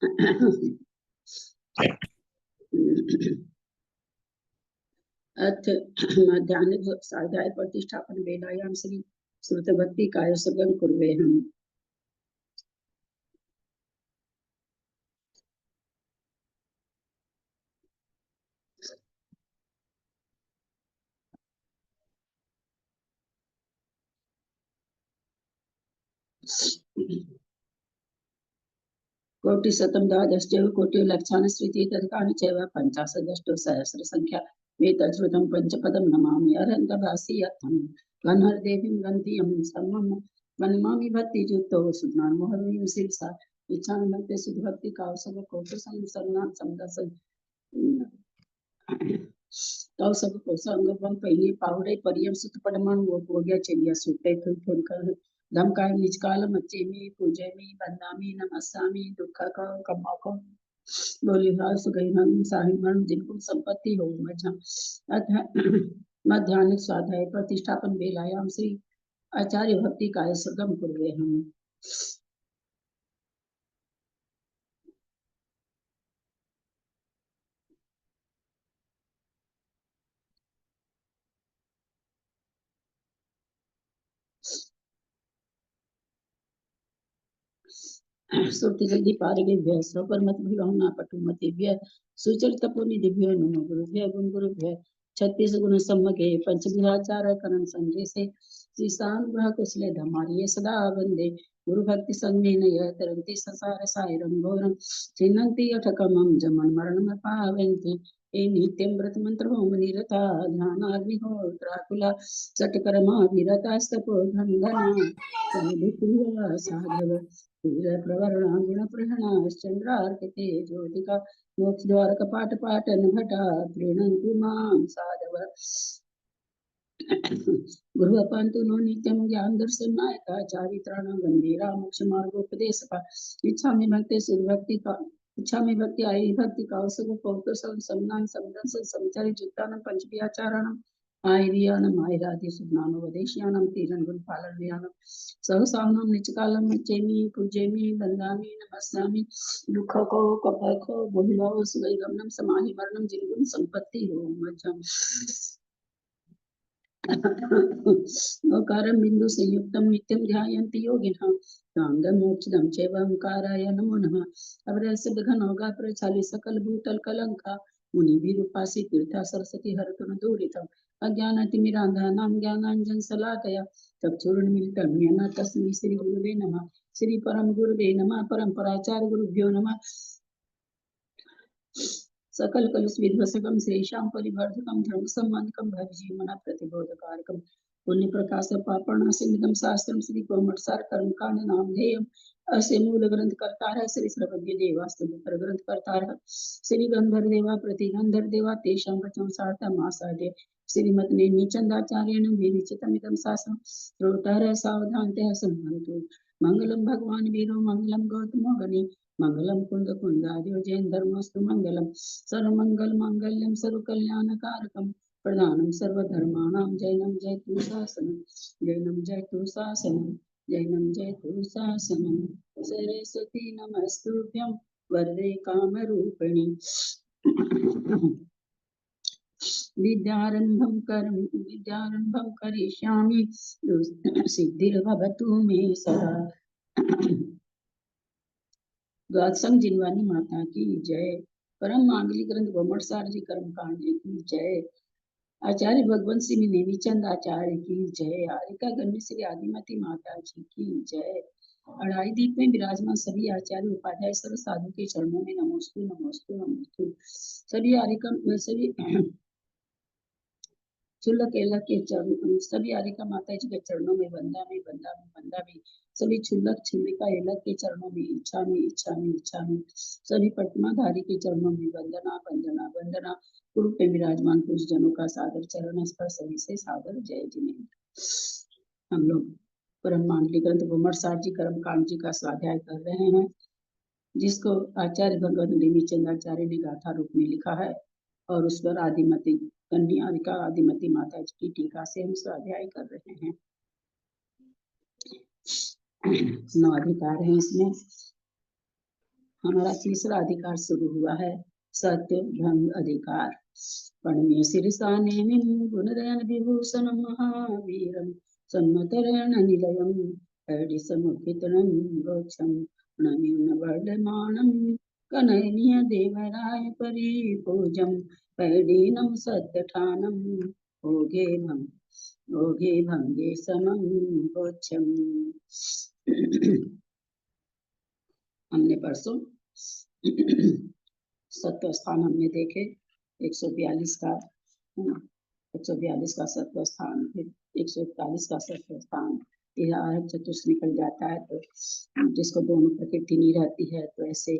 अथ माध्यान्ह साध्याय प्रतिष्ठापन वेलायाम श्री श्रुत भक्ति काय सगम कुर्वे हम। कोटि शतम द्वादश्चैव कोटि लक्षान् स्मृति तदकानि चैव पञ्चाशदष्टौ सहस्र संख्या वेतश्रुतं पंचपदं नमामि अरन्तभासि यत्थं गणहरदेवीं गन्धियं सर्वं वनमामि भक्तियुक्तो सुज्ञानमोहनीं शिरसा इच्छामि भक्ति सुधभक्ति कावसव कोटि संसन्नाथ समदर्शन कौसव कोसंगम पहिने पावड़े परियम सुत पडमान वो गया चलिया सुते थुन कर धमकाय निजकाल मच्चे में पूजे में बंदामी नमस्सामी दुख का कम्मा को बोली भाव सुगैनम साहिमन जिनको संपत्ति हो मजा अथ मध्यान्ह स्वाध्याय प्रतिष्ठापन बेलायाम श्री आचार्य भक्ति काय सगम कुर्वे हम। सुर्ति पारिभ्य स्वपर मत विभावना पटुमतिभ्य सुचरित पुनि दिव्य नमो गुरुभ्य गुण गुरुभ्य 36 गुण सम्मके पंचविधाचार करण संजय से श्रीशान ग्रह कुशले धमारिये सदा वंदे गुरु भक्ति संगेन तरंति संसार सायरं घोरं चिन्नन्ति अठकमं जमन मरणं पावन्ति ए नित्यं व्रत मंत्र होम निरता ध्यानाग्निहोत्राकुला सटकर्मा विरतास्तपो धंधना समुद्रिया साधव प्रवरणा गुण प्रहणा चंद्रार्कते ज्योतिका मोक्ष द्वार कपाट पाटन भटा प्रीणन्तु मां साधव गुरुवपन्तु नो नित्यं ज्ञान दर्शन नायका चारित्राणां गंभीरा मोक्ष मार्गोपदेशका इच्छामि भक्ति सुभक्ति का इच्छामि भक्ति आई भक्ति कौसव पौत्र सम्मान समदर्शन समचारि जुक्तानां पंचव्याचाराणां आयर्यानम् आयरादि सुज्ञानोपदेश्यानां तीरन गुण पालनयानां सहसानां निचकालं मच्चेमि पूजेमि वन्दामि नमस्सामि दुख को कपल को बहुलाव सुवैगमनं समाहि मरणं जिनगुण संपत्ति हो मज्जम ओकारं बिंदु संयुक्तं नित्यं ध्यायन्ति योगिनः साङ्गं मोक्षदं चैव ओंकाराय नमो नमः अवरस्य घनौघा प्रचालि सकल भूतल कलंका मुनिभिरुपासि तीर्था सरस्वती हरतुन दूरितम् अज्ञानतिमिरान्धानां ज्ञानाञ्जन शलाकया चक्षुरुन्मीलितं येन तस्मै श्री गुरुवे नमः श्री परम गुरुवे नमः परम्पराचार्य गुरुभ्यो नमः सकल कलुष विध्वसकम श्रेषां परिवर्धकम धर्म सम्मानकम भवजीवना प्रतिबोधकारकम पुण्य प्रकाश पापणासिमिदं शास्त्रम श्री कोमटसार कर्मकांड नामधेयम अस्य मूल ग्रंथ करता है श्री सर्वज्ञ देवास्तुतर ग्रंथ करता है श्री गंधर्व देवा प्रतिगंधर्व देवा तेषां वचनं सार्थम आसाद्य श्रीमत् नेमिचंदाचार्येण विरचितमिदं शास्त्रं श्रोतारः सावधानतया शृण्वन्तु मंगलम भगवान वीरो मंगलम गौतमो गणि मंगलम कुंद कुंदार्यो जैन धर्मस्तु मंगलम सर्वमंगल मांगल्यम सर्वकल्याणकारकम प्रधानम सर्वधर्माणां जैनम जयतु शासनम जैनम जयतु शासनम जैनम जयतु शासनम सरस्वती नमस्तुभ्यं वरदे कामरूपिणी विद्यारंभं करिष्यामि सिद्धिर्भवतु मे सदा। द्वादशम जिनवानी माता की जय। परम मांगलिक ग्रंथ गोमटसार जी कर्मकांड जी की जय। आचार्य भगवंत सिंह नेमिचंद आचार्य की जय। आरिका गण्य श्री आदिमती माता जी की जय। अढ़ाई दीप में विराजमान सभी आचार्य उपाध्याय सर्व साधु के चरणों में नमोस्तु नमोस्तु नमोस्तु। सभी आरिका सभी चुल्लक एलक के चरणों सभी आरिका माता जी के चरणों में वंदा में वंदा में वंदा में सभी छुल्लक छिल्लिका एलक के चरणों में इच्छा में इच्छा में इच्छा में सभी प्रतिमाधारी के चरणों में वंदना वंदना वंदना। कुरु पे विराजमान कुछ जनों का सादर चरण स्पर्श सभी से सादर जय जिन्हें। हम लोग परम मांगलिक ग्रंथ गोमटसार जी कर्मकांड जी का स्वाध्याय कर रहे हैं, जिसको आचार्य भगवत नेमिचंद आचार्य ने गाथा रूप में लिखा है और उस पर आदिमती कन्यारिका आदिमती माता जी की टीका से हम स्वाध्याय कर रहे हैं। 9 अधिकार हैं इसमें। हमारा तीसरा अधिकार शुरू हुआ है, सत्य भंग अधिकार। पणम्य शीर्षा नेमिं गुणदयन विभूषणं महावीरं सन्मतरण निलयं हरिसमुखितनं गोक्षं प्रणम्य वर्धमानं कनयनीय देवराय परिपूजं पैडीनं सत्यठानं ओघे भंगे समं गोक्षम। हमने परसों सत्व स्थान हमने देखे 142 का, है ना, 142 का सत्व स्थान, फिर 141 का सत्व स्थान। यह चतुष्ट निकल जाता है तो जिसको दोनों प्रकृति नहीं रहती है तो ऐसे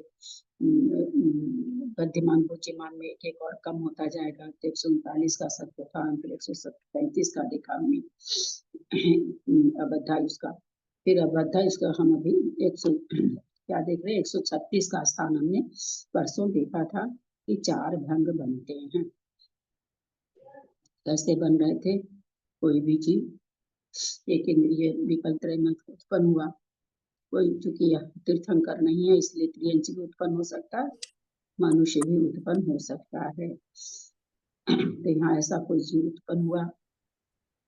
गद्यमान बुद्धिमान में एक एक और कम होता जाएगा। तो 139 का सत्व स्थान, फिर 135 का देखा हमने अबद्धा का, फिर अबद्धा इसका हम अभी 100 क्या देख रहे हैं, 136 का स्थान हमने परसों देखा था कि 4 भंग बनते हैं। कैसे बन रहे थे? कोई भी जीव एक इंद्रिय विकल्प त्रय में उत्पन्न हुआ, कोई चूंकि तीर्थंकर नहीं है इसलिए त्रियंच भी उत्पन्न हो सकता है, मनुष्य भी उत्पन्न हो सकता है। तो यहाँ ऐसा कोई जीव उत्पन्न हुआ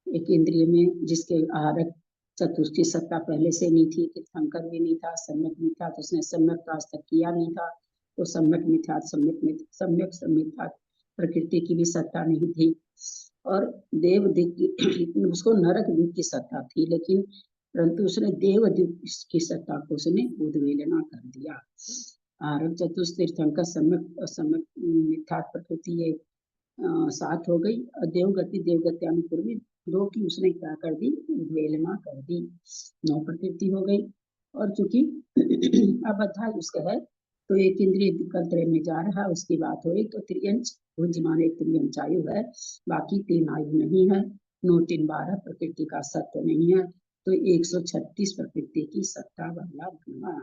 एक इंद्रिय में जिसके आहारक चतुष्टय सत्ता पहले से नहीं थी, तीर्थंकर भी नहीं था, सम्यक मिथ्या तो उसने सम्यक का आज तक किया नहीं था, तो सम्यक मिथ्या सम्यक प्रकृति की भी सत्ता नहीं थी, और देव दिव्य उसको नरक दिव्य की सत्ता थी, लेकिन परंतु उसने देव दिव्य की सत्ता को उसने उद्वेलना कर दिया। आहारक चतुष्ट तीर्थंकर सम्यक मिथ्या प्रकृति ये 7 हो गई, और देवगति अनुपूर्वी 2 की उसने क्या कर दी, उद्वेलना कर दी, 9 प्रकृति हो गई। और चूंकि अबद्धा उसका है तो एक इंद्रिय विकल्प त्रय में जा रहा, उसकी बात हो रही, तो त्रियंच भुंजमान एक त्रियंच आयु है, बाकी 3 आयु नहीं है। 9 3 12 प्रकृति का सत्य नहीं है, तो 136 प्रकृति की सत्ता वाला बना।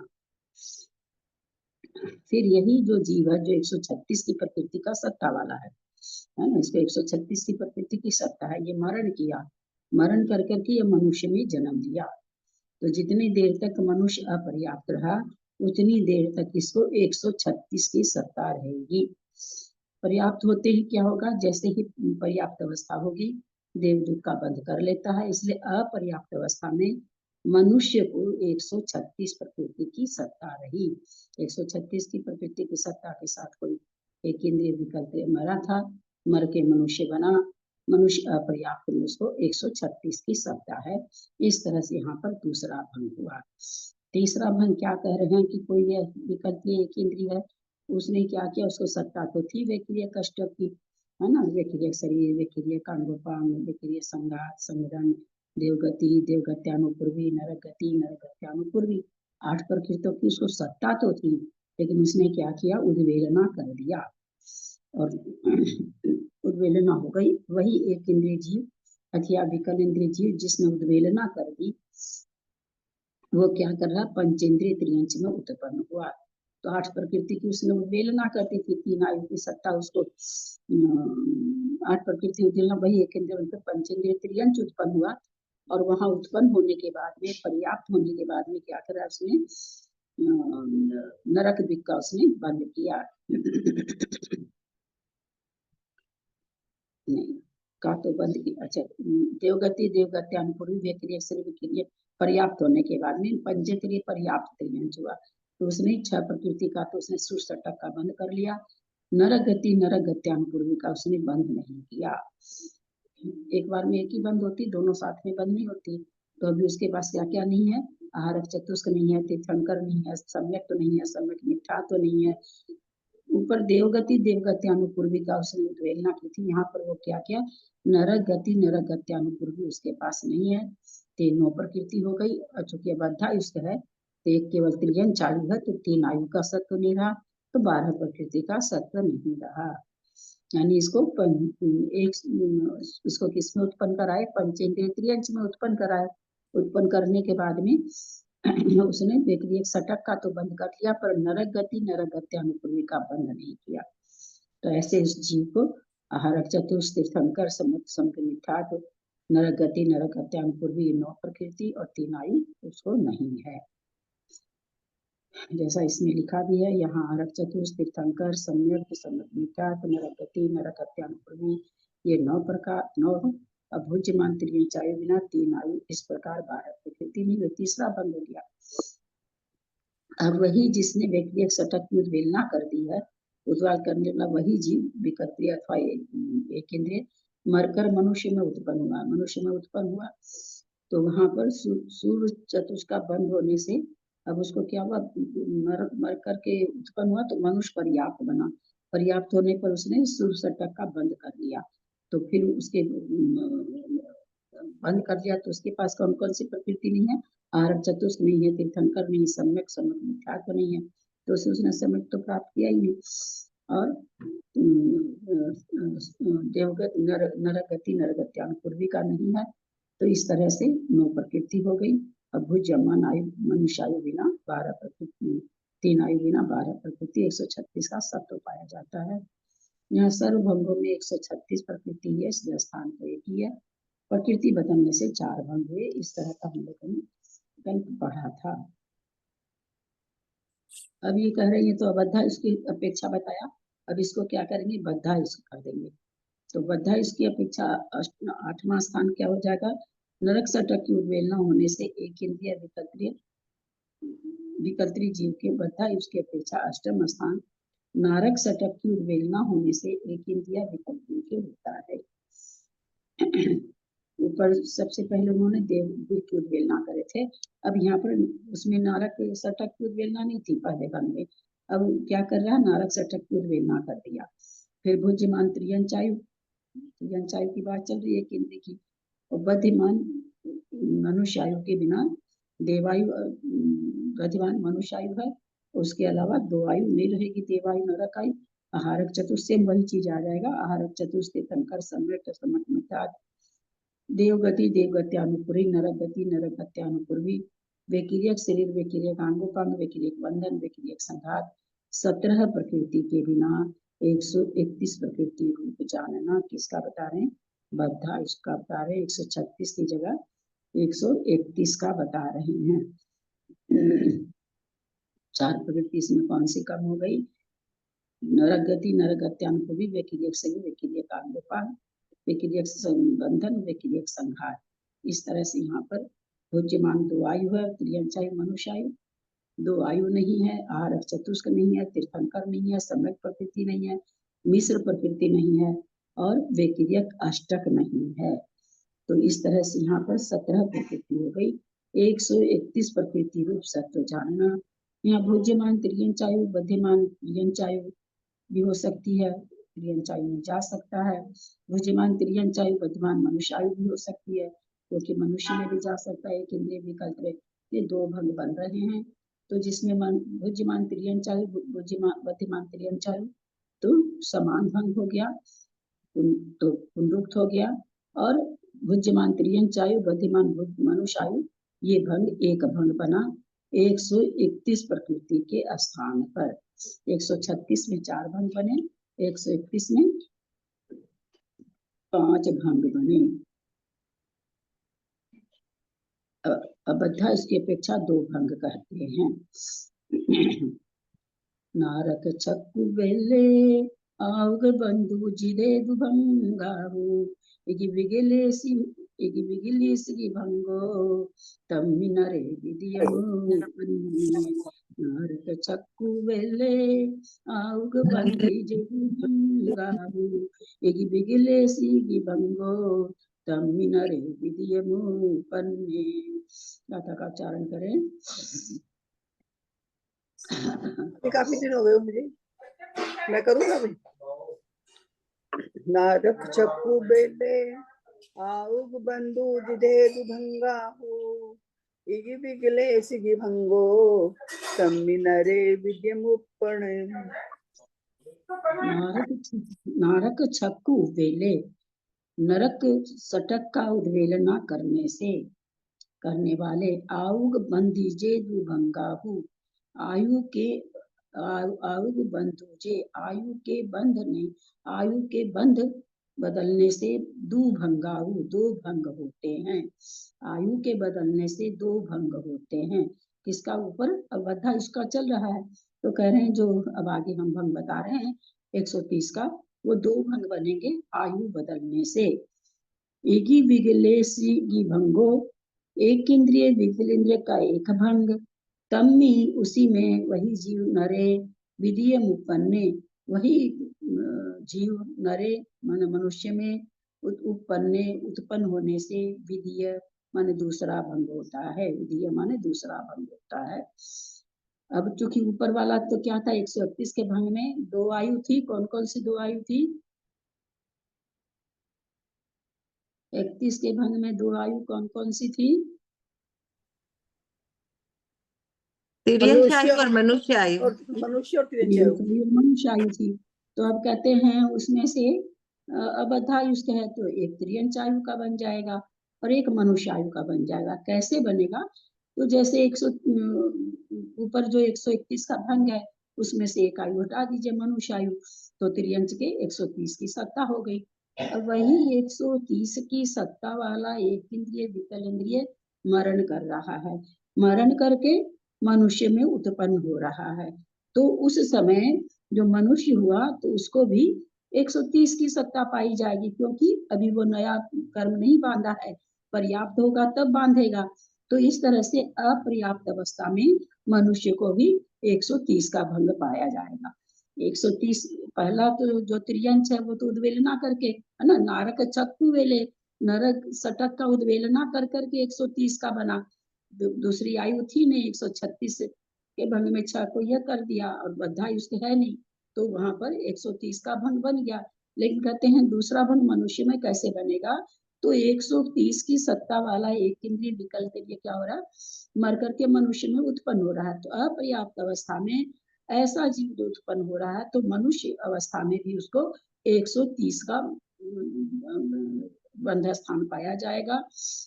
फिर यही जो जीव है जो 136 की प्रकृति का सत्ता वाला है ना, इसको 136 की प्रकृति की सत्ता है, ये मरण किया, मरण कर करके ये मनुष्य में जन्म लिया। तो जितनी देर तक मनुष्य अपर्याप्त रहा उतनी देर तक इसको 136 की सत्ता रहेगी। पर्याप्त होते ही क्या होगा, जैसे ही पर्याप्त अवस्था होगी देवदूत का बंध कर लेता है, इसलिए अपर्याप्त अवस्था में मनुष्य को 136 प्रकृति की सत्ता रही। 136 की प्रकृति की सत्ता के साथ कोई एक इंद्रिय विकल्प मरा था, मर के मनुष्य बना, मनुष्य अपर्याप्त में उसको 136 की सत्ता है। इस तरह से यहाँ पर दूसरा भंग हुआ। तीसरा भंग क्या कह रहे हैं कि कोई विकल्प एक इंद्रिय है, उसने क्या किया, उसको सत्ता तो थी वेक्रिय कष्ट की, है ना, वेक्रिय शरीर, वेक्रिय कांगोपांग, वेक्रिय संघात संगरण, देवगत्यानुपूर्वी, नरगति नरगत्यानुपूर्वी, 8 प्रकृतों की उसको सत्ता तो थी, लेकिन उसने क्या किया, उद्वेलना कर दिया, और उद्वेलना हो गई। वही एक इंद्रिय जीव अथवा विकल इंद्रिय जीव जिसने उद्वेलना कर दी, वो क्या कर रहा, पंचेंद्रिय त्रियंच में उत्पन्न हुआ। तो 8 प्रकृति की उसने उद्वेलना करती थी, 3 आयु की सत्ता उसको 8 प्रकृति उद्वेलना, वही एक इंद्रिय पंचेंद्रिय त्रियंच उत्पन्न हुआ, और वहां उत्पन्न होने के बाद में, पर्याप्त होने के बाद में क्या करा उसने, नरक दिक का उसने बंद किया। नहीं का तो बंद किया। अच्छा, देवगत्यानुपूर्वी व्यक्रिय शरीर विक्रिय पर्याप्त होने के बाद में पंचेंद्रिय पर्याप्त त्रियंच हुआ, तो उसने 6 प्रकृति का तो उसने सुष्टक का बंद कर लिया। नरगत्यानुपूर्वी का उसने बंद नहीं किया। एक बार में एक ही बंद होती, दोनों साथ में बंद नहीं होती। तो अभी उसके पास क्या क्या नहीं है, आहारक चतुष्क नहीं है, तीर्थंकर नहीं है, सम्यक तो नहीं है, सम्यक मिथ्या तो नहीं है, ऊपर देवगत्यानुपूर्वी का उसने उद्वेलना की थी, यहाँ पर वो क्या किया, नरगत्यानुपूर्वी उसके पास नहीं है, 3 प्रकृति हो गई। और चूंकि अबद्धा युक्त है तो एक केवल त्रियंच आयु है, तो 3 आयु का सत्व नहीं रहा, तो 12 प्रकृति का सत्व नहीं रहा। यानी इसको किसमें उत्पन्न कराए, पंचेंद्रिय त्रियंच में उत्पन्न कराए। उत्पन्न करने के बाद में उसने व्यक्ति सटक का तो बंद कर लिया, पर नरगत्यानुपूर्वी का बंद नहीं किया। तो ऐसे इस जीव को आहारक चतुष्ट तीर्थंकर मिथ्यात्व नरगत्यानुपूर्वी 9 प्रकृति और 3 आयु उसको नहीं है। जैसा इसमें लिखा भी है यहाँ, आरक चतुर्थ तीर्थंकर सम्यक सम्यक नरगति नरकत्यानुपूर्वी, ये 9 अभुज्यमान त्रिचायु विना 3 आयु, इस प्रकार 12 प्रकृति में तीसरा बंद हो गया। अब वही जिसने व्यक्ति एक सटक में वेलना कर दी है, उद्वाल करने वाला वही जीव विकत्रिय अथवा एक इंद्रिय मरकर मनुष्य में उत्पन्न हुआ। मनुष्य में उत्पन्न हुआ तो वहां पर सूर्य चतुष्क का बंद होने से अब उसको क्या हुआ, मर करके उत्पन्न हुआ तो मनुष्य पर्याप्त बना। पर्याप्त होने पर उसने सूर्य सटक का बंद कर दिया। तो फिर उसके बंद कर दिया तो उसके पास कौन कौन सी प्रकृति नहीं है, आरक चतुष्क नहीं है, तीर्थंकर नहीं, सम्यक सम्यक मिथ्यात्व नहीं है, तो उसने सम्यक तो प्राप्त किया ही नहीं। और देवगत नरगति नरगत्यानुपूर्वी का नहीं है। तो इस तरह से 9 प्रकृति हो गई। अब भुज्यमान आयु मनुष्य आयु बिना 12 प्रकृति, 3 आयु बिना 12 प्रकृति 136 का सत्व पाया जाता है। यहाँ सर्वभंगों में 136 प्रकृति है, इसलिए स्थान तो एक ही है। प्रकृति बदलने से 4 भंग हुए। इस तरह का हम लोगों ने गणित पढ़ा था। अब ये कह रहे हैं तो अबद्धा इसकी अपेक्षा बताया, अब इसको क्या करेंगे, बद्धा इसको कर देंगे। तो बद्धा इसकी अपेक्षा 8वां स्थान क्या हो जाएगा, नरक सटक की उद्वेलना होने से एक इंद्रिय विकल्त्री जीव के बद्धा उसकी अपेक्षा 8वां स्थान नारक सटक की उद्वेलना होने से एक इंद्रिय विकल्त्री के होता है। ऊपर सबसे पहले उन्होंने देवदूत की उद्वेलना करे थे। अब यहाँ पर उसमें नारक सटक की उद्वेलना नहीं थी पहले बन में, अब क्या कर रहा है, नारक सटक की उद्वेलना कर दिया। फिर भुज्यमान त्रियंचायु की बात चल रही है केंद्र की, और बद्धिमान मनुष्य आयु के बिना देवायु, बद्धिमान मनुष्य आयु है, उसके अलावा 2 आयु नहीं रहेगी, देवायु नरक आयु। आहारक चतुर्थ से वही चीज आ जाएगा, आहारक चतुर्थ तीर्थंकर सम्यक सम्यक देवगति देवगत्यानुपूर्वी, नरक गति नरक गत्यानुपूर्वी, वैकिरियक शरीर वैकिरियक अंगोपांग वैकिरियक बंधन वैकिरियक संघात, 17 प्रकृति के बिना 131 प्रकृति रूप जानना, किसका बता रहे हैं, बद्धा इसका बता रहे हैं। 136 की जगह 131 का बता रहे हैं। 4 प्रकृति इसमें कौन सी कम हो गई, नरक गति नरक गत्यानुपूर्वी, वैकिरियक शरीर वैकिरियक अंगोपांग वैकिरियक बंधन वैकिरियक संघात। इस तरह से यहाँ पर भुज्यमान 2 आयु है, त्रियंचायु मनुष्य आयु 2 आयु नहीं है, आहारक चतुष्क नहीं है, तीर्थंकर नहीं है, सम्यक प्रकृति नहीं है, मिश्र प्रकृति नहीं है, और वैकिरियक अष्टक नहीं है। तो इस तरह से यहाँ पर 17 प्रकृति हो गई। 131 प्रकृति रूप सत्व जानना। यहाँ भुज्यमान त्रियंचायु बद्धिमान त्रियंचायु भी हो सकती है, त्रियंचायु में जा सकता है। भुज्यमान त्रियंचायु बद्धिमान मनुष्य आयु भी हो सकती है, क्योंकि मनुष्य में भी जा सकता है, एक इंद्रिय विकल्प। ये 2 भंग बन रहे हैं। तो जिसमें भुज्यमान त्रियंचायु बद्धिमान त्रियंचायु तो समान भंग हो गया, तो पुनरुक्त हो गया, और भुज्यमान त्रियंचायु बद्धिमान मनुष्य आयु ये भंग एक भंग बना 131 प्रकृति के स्थान पर। 136 में 4 भंग बने, 131 में 5 भंग बने। अबद्धा इसकी अपेक्षा 2 भंग कहते हैं। नारक चक्कु बेले आउग बंधु जिदे दुभंगाहु इगी विगिलेसी इगी विगिलीसी भंगो तम्मिनरे विदियमु नारक चक्कु बेले आउग बंधु जिदे दुभंगाहु इगी विगिलेसी भंगो तम्मिनरे विदियमु पन्ने। गाथा का उच्चारण करें। काफी दिन हो गए मुझे, मैं करूँगा अभी। नारक चक्कु बेले आउग बंधु जिदे दुभंगा हो इगी बिगले सिगी भंगो तम्मिनरे विद्यमुपण। नारक चक्कु बेले, नरक सटक का उद्वेलना करने से करने वाले आउग बंधीजे दुभंगाहु, आयु के आयु बंधुजे आयु के बंध ने आयु के बंध बदलने से दुभंगाहु 2 भंग होते हैं। आयु के बदलने से 2 भंग होते हैं। किसका ऊपर अब अवधा इसका चल रहा है, तो कह रहे हैं जो अब आगे हम भंग बता रहे हैं 130 का, वो 2 भंग बनेंगे आयु बदलने से। एकी विगलेसी भंगो, एक इंद्रिय विगलेंद्रिय का एक भंग, तम्मी उसी में वही जीव नरे विधीय मुपन्ने, वही जीव नरे मन मनुष्य में उत्पन्ने उत्पन्न होने से विधीय माने दूसरा भंग होता है, विधीय माने दूसरा भंग होता है। अब चूंकि ऊपर वाला तो क्या था 131 के भंग में 2 आयु थी, कौन कौन सी 2 आयु थी? 31 के भंग में 2 आयु कौन कौन सी थी? तिर्यंच आयु और मनुष्य आयु। और मनुष्य और तिर्यंच आयु। मनुष्य आयु थी। तो अब कहते हैं उसमें से अब अध्यायुष है तो एक तिर्यंच आयु का बन जाएगा और एक मनुष्य आयु का बन जाएगा। कैसे बनेगा? तो जैसे 100 ऊपर जो 131 का भंग है उसमें से एक आयु हटा दीजिए मनुष्य आयु, तो तिर्यंच के 130 की सत्ता हो गई। अब वही 130 की सत्ता वाला एक इंद्रिय विकल इंद्रिय मरण कर रहा है, मरण करके मनुष्य में उत्पन्न हो रहा है। तो उस समय जो मनुष्य हुआ तो उसको भी 130 की सत्ता पाई जाएगी, क्योंकि अभी वो नया कर्म नहीं बांधा है, पर्याप्त होगा तब बांधेगा। तो इस तरह से अपर्याप्त अवस्था में मनुष्य को भी 130 का भंग पाया जाएगा। 130 पहला तो जो तिर्यंच है वो तो उद्वेलना करके है ना, नारक चक्कु वेले, नरक सटक का उद्वेलना कर करके 130 का बना। दूसरी आयु थी नहीं 136 के भंग में 6 को यह कर दिया और बधाई उसके है नहीं, तो वहां पर 130 का भंग बन गया। लेकिन कहते हैं दूसरा भंग मनुष्य में कैसे बनेगा? तो 130 की सत्ता वाला एक इंद्रिय विकल के लिए क्या हो रहा है, मर करके मनुष्य में उत्पन्न हो रहा है। तो अपर्याप्त अवस्था में ऐसा जीव जो उत्पन्न हो रहा है तो मनुष्य अवस्था में भी उसको 130 का बंध स्थान पाया जाएगा।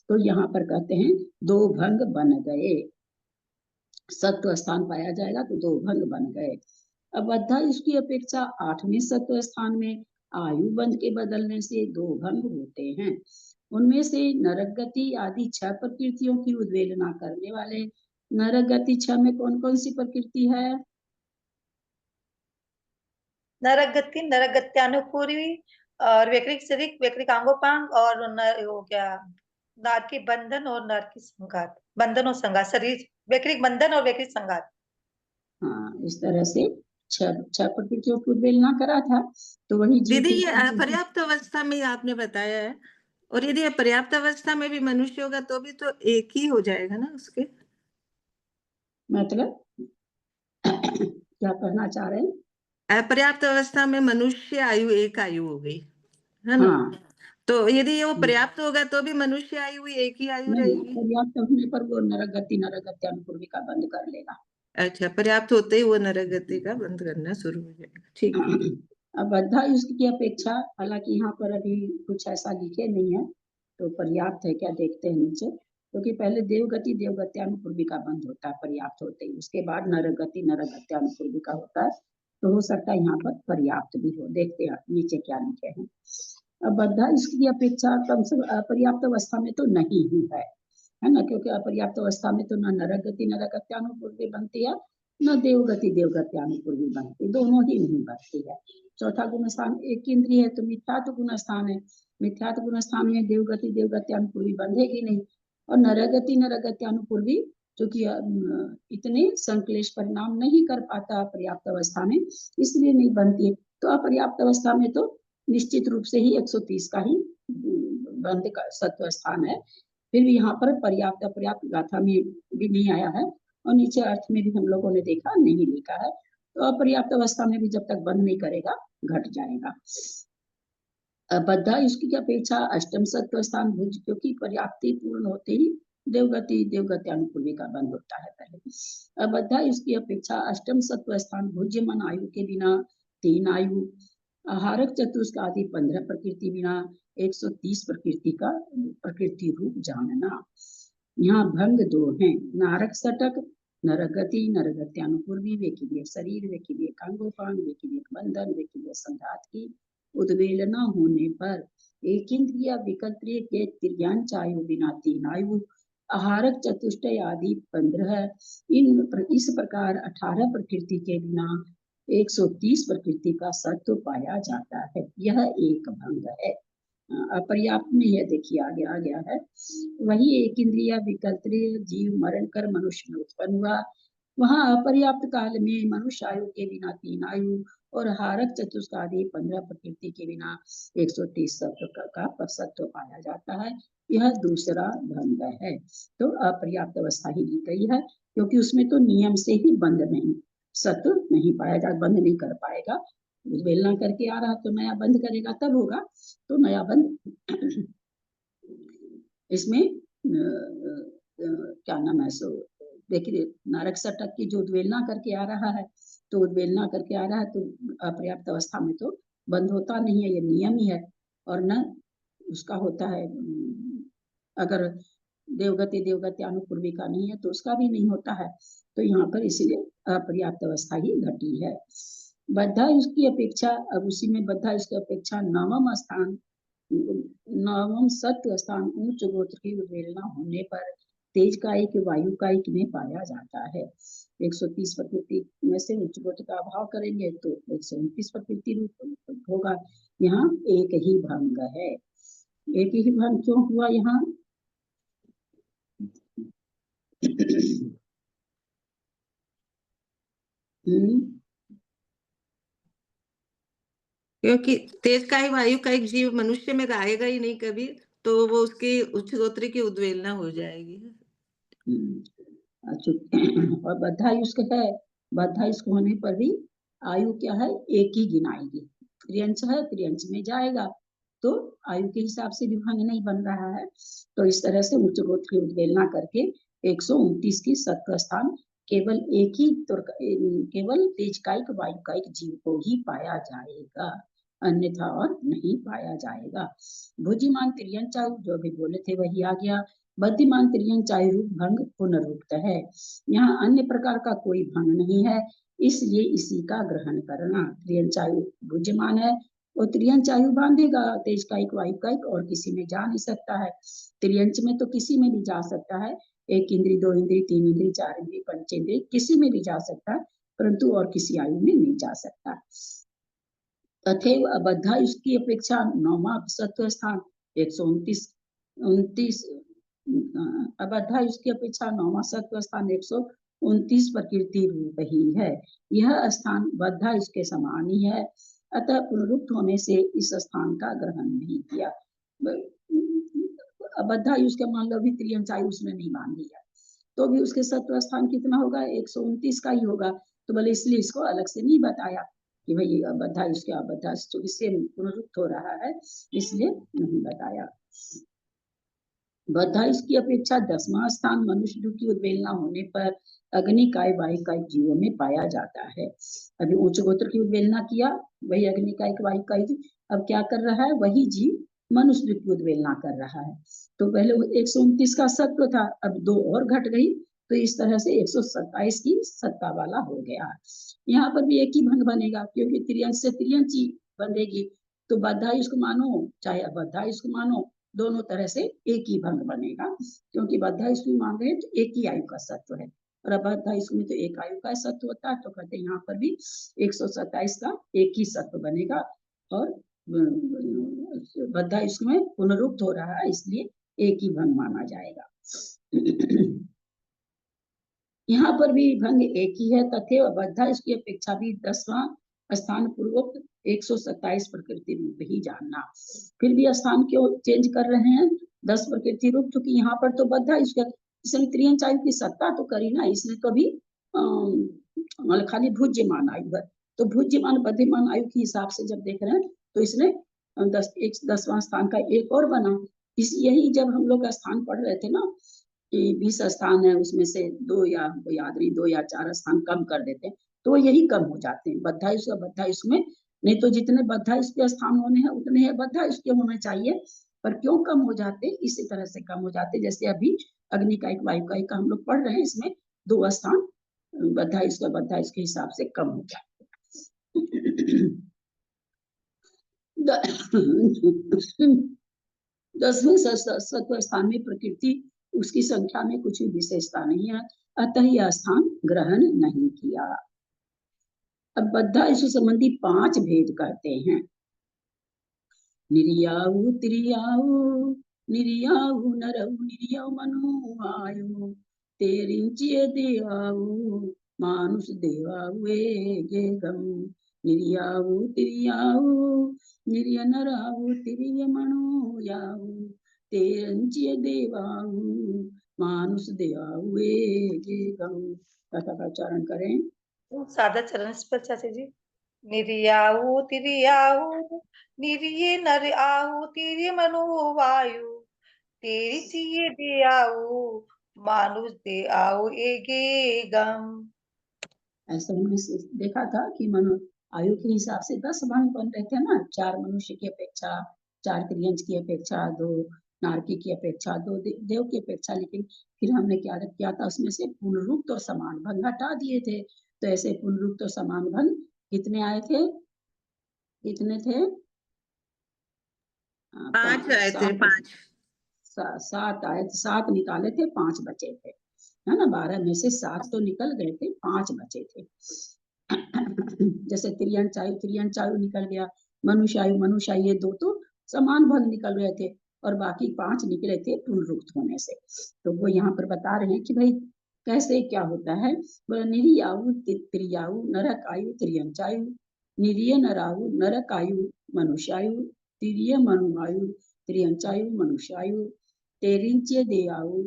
तो यहाँ पर कहते हैं 2 भंग बन गए, सत्व स्थान पाया जाएगा तो 2 भंग बन गए। अब अध्याय इसकी अपेक्षा 8वें सत्व स्थान में आयु बंध के बदलने से 2 भंग होते हैं। उनमें से नरक गति आदि 6 प्रकृतियों की उद्वेलना करने वाले, नरक गति 6 में कौन कौन सी प्रकृति है? नरक गति, नरक गत्यानुपूर्वी और वैकृतिक शरीर, वैकृतिक अंगोपांग और हो गया नार के बंधन और नार की संघात, बंधन और संघात, शरीर वैकृतिक बंधन और वैकृतिक संघात। हाँ, इस तरह से 6 प्रकृतियों की उद्वेलना करा था। तो वही दीदी ये पर्याप्त अवस्था में आपने बताया है, और यदि पर्याप्त अवस्था में भी मनुष्य होगा तो भी तो एक ही हो जाएगा ना उसके, मतलब क्या कहना चाह रहे हैं? अपर्याप्त अवस्था में मनुष्य आयु एक आयु हो गई है ना? हाँ, तो यदि वो पर्याप्त होगा तो भी मनुष्य आयु एक ही आयु रहेगी। पर्याप्त होने पर वो नरक गति अनुपूर्वी का बंद कर लेगा। अच्छा, पर्याप्त होते ही वो नरक गति का बंद करना शुरू हो जाएगा, ठीक है। अब अध्याय की अपेक्षा, हालांकि यहाँ पर अभी कुछ ऐसा लिखे नहीं है तो पर्याप्त है क्या, देखते हैं नीचे, क्योंकि पहले देवगति अनुपूर्वी का बंद होता है पर्याप्त होते ही, उसके बाद नरक गति अनुपूर्वी का होता है। तो हो सकता है यहाँ पर पर्याप्त भी हो, देखते हैं नीचे क्या लिखे हैं। अब अध्याय इसकी अपेक्षा कम से अपर्याप्त अवस्था में तो नहीं ही है ना, क्योंकि अपर्याप्त अवस्था में तो न नरक गति अनुपूर्वी बनती है, न देवगति अनुपूर्वी बनती, दोनों ही नहीं बनती है। चौथा गुण स्थान एक इंद्रिय है तो मिथ्यात्व गुण स्थान है, मिथ्यात्व गुण स्थान में देवगति अनुपूर्वी बंधेगी नहीं, और नरगति अनुपूर्वी जो कि इतने संक्लेश परिणाम नहीं कर पाता पर्याप्त अवस्था में, इसलिए नहीं बनती है। तो अपर्याप्त अवस्था में तो निश्चित रूप से ही 130 का ही बंध का सत्व स्थान है। फिर भी यहाँ पर पर्याप्त अपर्याप्त गाथा में भी नहीं आया है, और नीचे अर्थ में भी हम लोगों ने देखा नहीं लिखा है। तो अपर्याप्त अवस्था में भी जब तक बंद नहीं करेगा घट जाएगा। बद्धा इसकी अपेक्षा अष्टम सत्व स्थान भुज, क्योंकि पर्याप्ति पूर्ण होते ही देवगति अनुपूर्वी का बंद होता है पहले। बद्धा इसकी अपेक्षा अष्टम सत्व स्थान भुज्य मन आयु के बिना 3 आयु, आहारक चतुष्क आदि 15 प्रकृति बिना 130 प्रकृति रूप जानना। यहाँ भंग 2 हैं, नारक सटक, नरगति अनुपूर्वी, वे के लिए शरीर, वे के लिए कांगोपांग, वे के लिए बंधन, वे के लिए संघात की उद्वेलना होने पर एक इंद्रिय विकल्प के तिर्यांच आयु बिना 3 आयु, आहारक चतुष्टय आदि 15, इस प्रकार 18 प्रकृति के बिना 130 प्रकृति का सत्व पाया जाता है। यह एक भंग है। अपर्याप्त में यह देखिए आगे आ गया है, वही एक इंद्रिया विकल्त्रीय जीव मरण कर मनुष्य में उत्पन्न हुआ। वहाँ अपर्याप्त काल में मनुष्य आयु के बिना 3 आयु और हारक चतुष्कादि 15 प्रकृति के बिना 130 सत्व का सत्व पाया जाता है। यह दूसरा भंग है। तो अपर्याप्त अवस्था ही ली गई है, क्योंकि उसमें तो नियम से ही बंद नहीं, सत्व नहीं पाया जा, बंद नहीं कर पाएगा। बेलना करके आ रहा तो नया बंद करेगा तब होगा, तो नया बंद इसमें क्या नाम है, सो देखिए नारक सटक की जो उद्वेलना करके आ रहा है, तो उद्वेलना करके आ रहा है, तो अपर्याप्त अवस्था में तो बंद होता नहीं है, ये नियम ही है। और न उसका होता है, अगर देवगति देवगति अनुपूर्विका नहीं है तो उसका भी नहीं होता है। तो यहाँ पर इसीलिए अपर्याप्त अवस्था ही घटी है। बद्धा इसकी अपेक्षा, अब उसी में बद्धा इसकी अपेक्षा नवम स्थान, नवम सत्व स्थान उच्च गोत्र की उद्वेलना होने पर तेज कायिक वायु कायिक में पाया जाता है। 130 प्रकृति में से उच्च गोत्र का अभाव करेंगे तो 129 प्रकृति रूप होगा। यहाँ एक ही भंग है। एक ही भंग क्यों हुआ यहाँ? क्योंकि तेज का ही वायु का एक जीव मनुष्य में आएगा ही नहीं कभी, तो वो उसकी उच्च गोत्र की उद्वेलना हो जाएगी। और बद्धायुष्क है, बद्धायुष्क होने पर भी आयु क्या है, एक ही गिनाएगी। त्रियंश है, त्रियंश में जाएगा तो आयु के हिसाब से विभंग नहीं बन रहा है। तो इस तरह से उच्च गोत्र की उद्वेलना करके 129 की सत्व स्थान केवल एक ही, केवल तेजकायिक वायुकायिक जीव को ही पाया जाएगा, अन्यथा और नहीं पाया जाएगा। भुजिमान त्रियंश आयु जो भी बोले थे वही आ गया। बद्धिमान त्रियंश आयु रूप भंग पुनरुक्त है। यहाँ अन्य प्रकार का कोई भंग नहीं है, इसलिए इसी का ग्रहण करना। त्रियंश आयु भुज्यमान है, वो त्रियंश आयु बांधेगा, तेज कायिक वायु कायिक और किसी में जा नहीं सकता है। त्रियंश में तो किसी में भी जा सकता है, 1 इंद्री 2 इंद्री 3 इंद्री 4 इंद्री 5 इंद्री किसी में भी जा सकता है, परंतु और किसी आयु में नहीं जा सकता। तथैव अबद्धा इसकी अपेक्षा नौमा सत्व स्थान 129 अबद्धा इसकी अपेक्षा नौमा सत्व स्थान 129 प्रकृति रूप ही है। यह स्थान बद्धा इसके समान ही है, अतः पुनरुक्त होने से इस स्थान का ग्रहण नहीं किया। अबद्धा उसके मान लो भी त्रियंश आयु उसमें नहीं मान लिया तो भी उसके सत्व स्थान कितना होगा, 129 का ही होगा। तो बोले इसलिए इसको अलग से नहीं बताया कि भाई अबद्धा इसके अबद्धा चूंकि सेम पुनरुक्त हो रहा है, इसलिए नहीं बताया। बद्धा इसकी अपेक्षा 10वां स्थान मनुष्य की उद्वेलना होने पर अग्निकाय वायुकाय जीवों में पाया जाता है। अभी उच्च गोत्र की उद्वेलना किया, वही अग्निकाय वायुकाय जीव अब क्या कर रहा है, वही जीव मनुष्य की उद्वेलना कर रहा है। तो पहले 129 का सत्व था, अब 2 और घट गई, तो इस तरह से 127 की सत्ता वाला हो गया। यहाँ पर भी एक ही भंग बनेगा, क्योंकि त्रियंश से त्रियंश बनेगी, तो बद्धा इसको मानो चाहे अबद्धा इसको मानो, दोनों तरह से एक ही भंग बनेगा, क्योंकि बद्धा इसमें मान रहे हैं तो एक ही आयु का सत्व है, और अबद्धा इसमें तो एक आयु का सत्व होता है। तो कहते हैं यहाँ पर भी 127 का एक ही सत्व बनेगा, और बद्धा इसमें पुनरुक्त हो रहा है, इसलिए एक ही भंग माना जाएगा। यहाँ पर भी भंग एक ही है, तथैव बद्धा इसकी अपेक्षा भी 10वां स्थान पूर्वक 127 प्रकृति रूप ही जानना। फिर भी स्थान क्यों चेंज कर रहे हैं 10 प्रकृति रूप, क्योंकि यहाँ पर तो बद्धा इसका, इसने त्रियंश आयु की सत्ता तो करी ना, इसने तो भी मतलब खाली भुज्यमान आयु है, तो भुज्यमान बद्धिमान आयु के हिसाब से जब देख रहे हैं तो इसने 10वां स्थान का एक और बना। इस यही जब हम लोग स्थान पढ़ रहे थे ना कि 20 स्थान है, उसमें से 2 या कोई आदमी 2 या 4 स्थान कम कर देते हैं, तो यही कम हो जाते हैं। बद्धा इसमें नहीं तो जितने बद्धा इसके स्थान होने हैं उतने ही बद्धा इसके होने चाहिए, पर क्यों कम हो जाते, इसी तरह से कम हो जाते। जैसे अभी अग्निकायिक वायुकायिक का हम लोग पढ़ रहे हैं, इसमें 2 स्थान बद्धा इसके हिसाब से कम हो जाते। 10वें सत्व स्थान में प्रकृति उसकी संख्या में कुछ भी विशेषता नहीं है, अतः यह स्थान ग्रहण नहीं किया। अब बद्धा इससे संबंधी 5 भेद कहते हैं। निर्याऊ त्रियाऊ निर्याऊ नरऊ निर्याऊ मनु आयु तेरिंचिये देवाऊ मानुष देवाऊ गे गम निर्याऊ त्रियाऊ निर्य नराऊ तिरिय मनु याऊ तेरिंचिये देवाऊ मानुष देवाऊ गे गम। कथा का उच्चारण करें। सादा चरण इस पर चाचा जी। निर्याऊ तिरियाऊ निरिये नर आहू तिरिय मनु वायु तेरी चिये दे आऊ मानुष दे आओ एगे गम। ऐसा हमने देखा था कि मनु आयु के हिसाब से 10 भाग बन रहे थे ना, 4 मनुष्य की अपेक्षा, 4 त्रियंश की अपेक्षा, 2 नारकी की अपेक्षा, 2 देव की अपेक्षा। लेकिन फिर हमने क्या किया था, उसमें से पुनरुक्त और समान भंग हटा दिए थे। तो ऐसे पुनरुक्त और समान भंग कितने आए थे? कितने थे? 5 आए थे, 5 7 आए थे, 7 निकाले थे, 5 बचे थे, है ना। 12 में से 7 तो निकल गए थे, 5 बचे थे। जैसे त्रियंचायु निकल गया, मनुष्यायु ये 2 तो समान भंग निकल रहे थे और बाकी 5 निकले थे पुनरुक्त होने से। तो वो यहाँ पर बता रहे हैं कि भाई कैसे क्या होता है। निरियाऊ त्रियाऊ नरकायु त्रियंचायु निरिय नरायु नरकायु मनुष्यायु तिरिय मनुआयु त्रियंचायु मनुष्यायु तेरिंच देयायु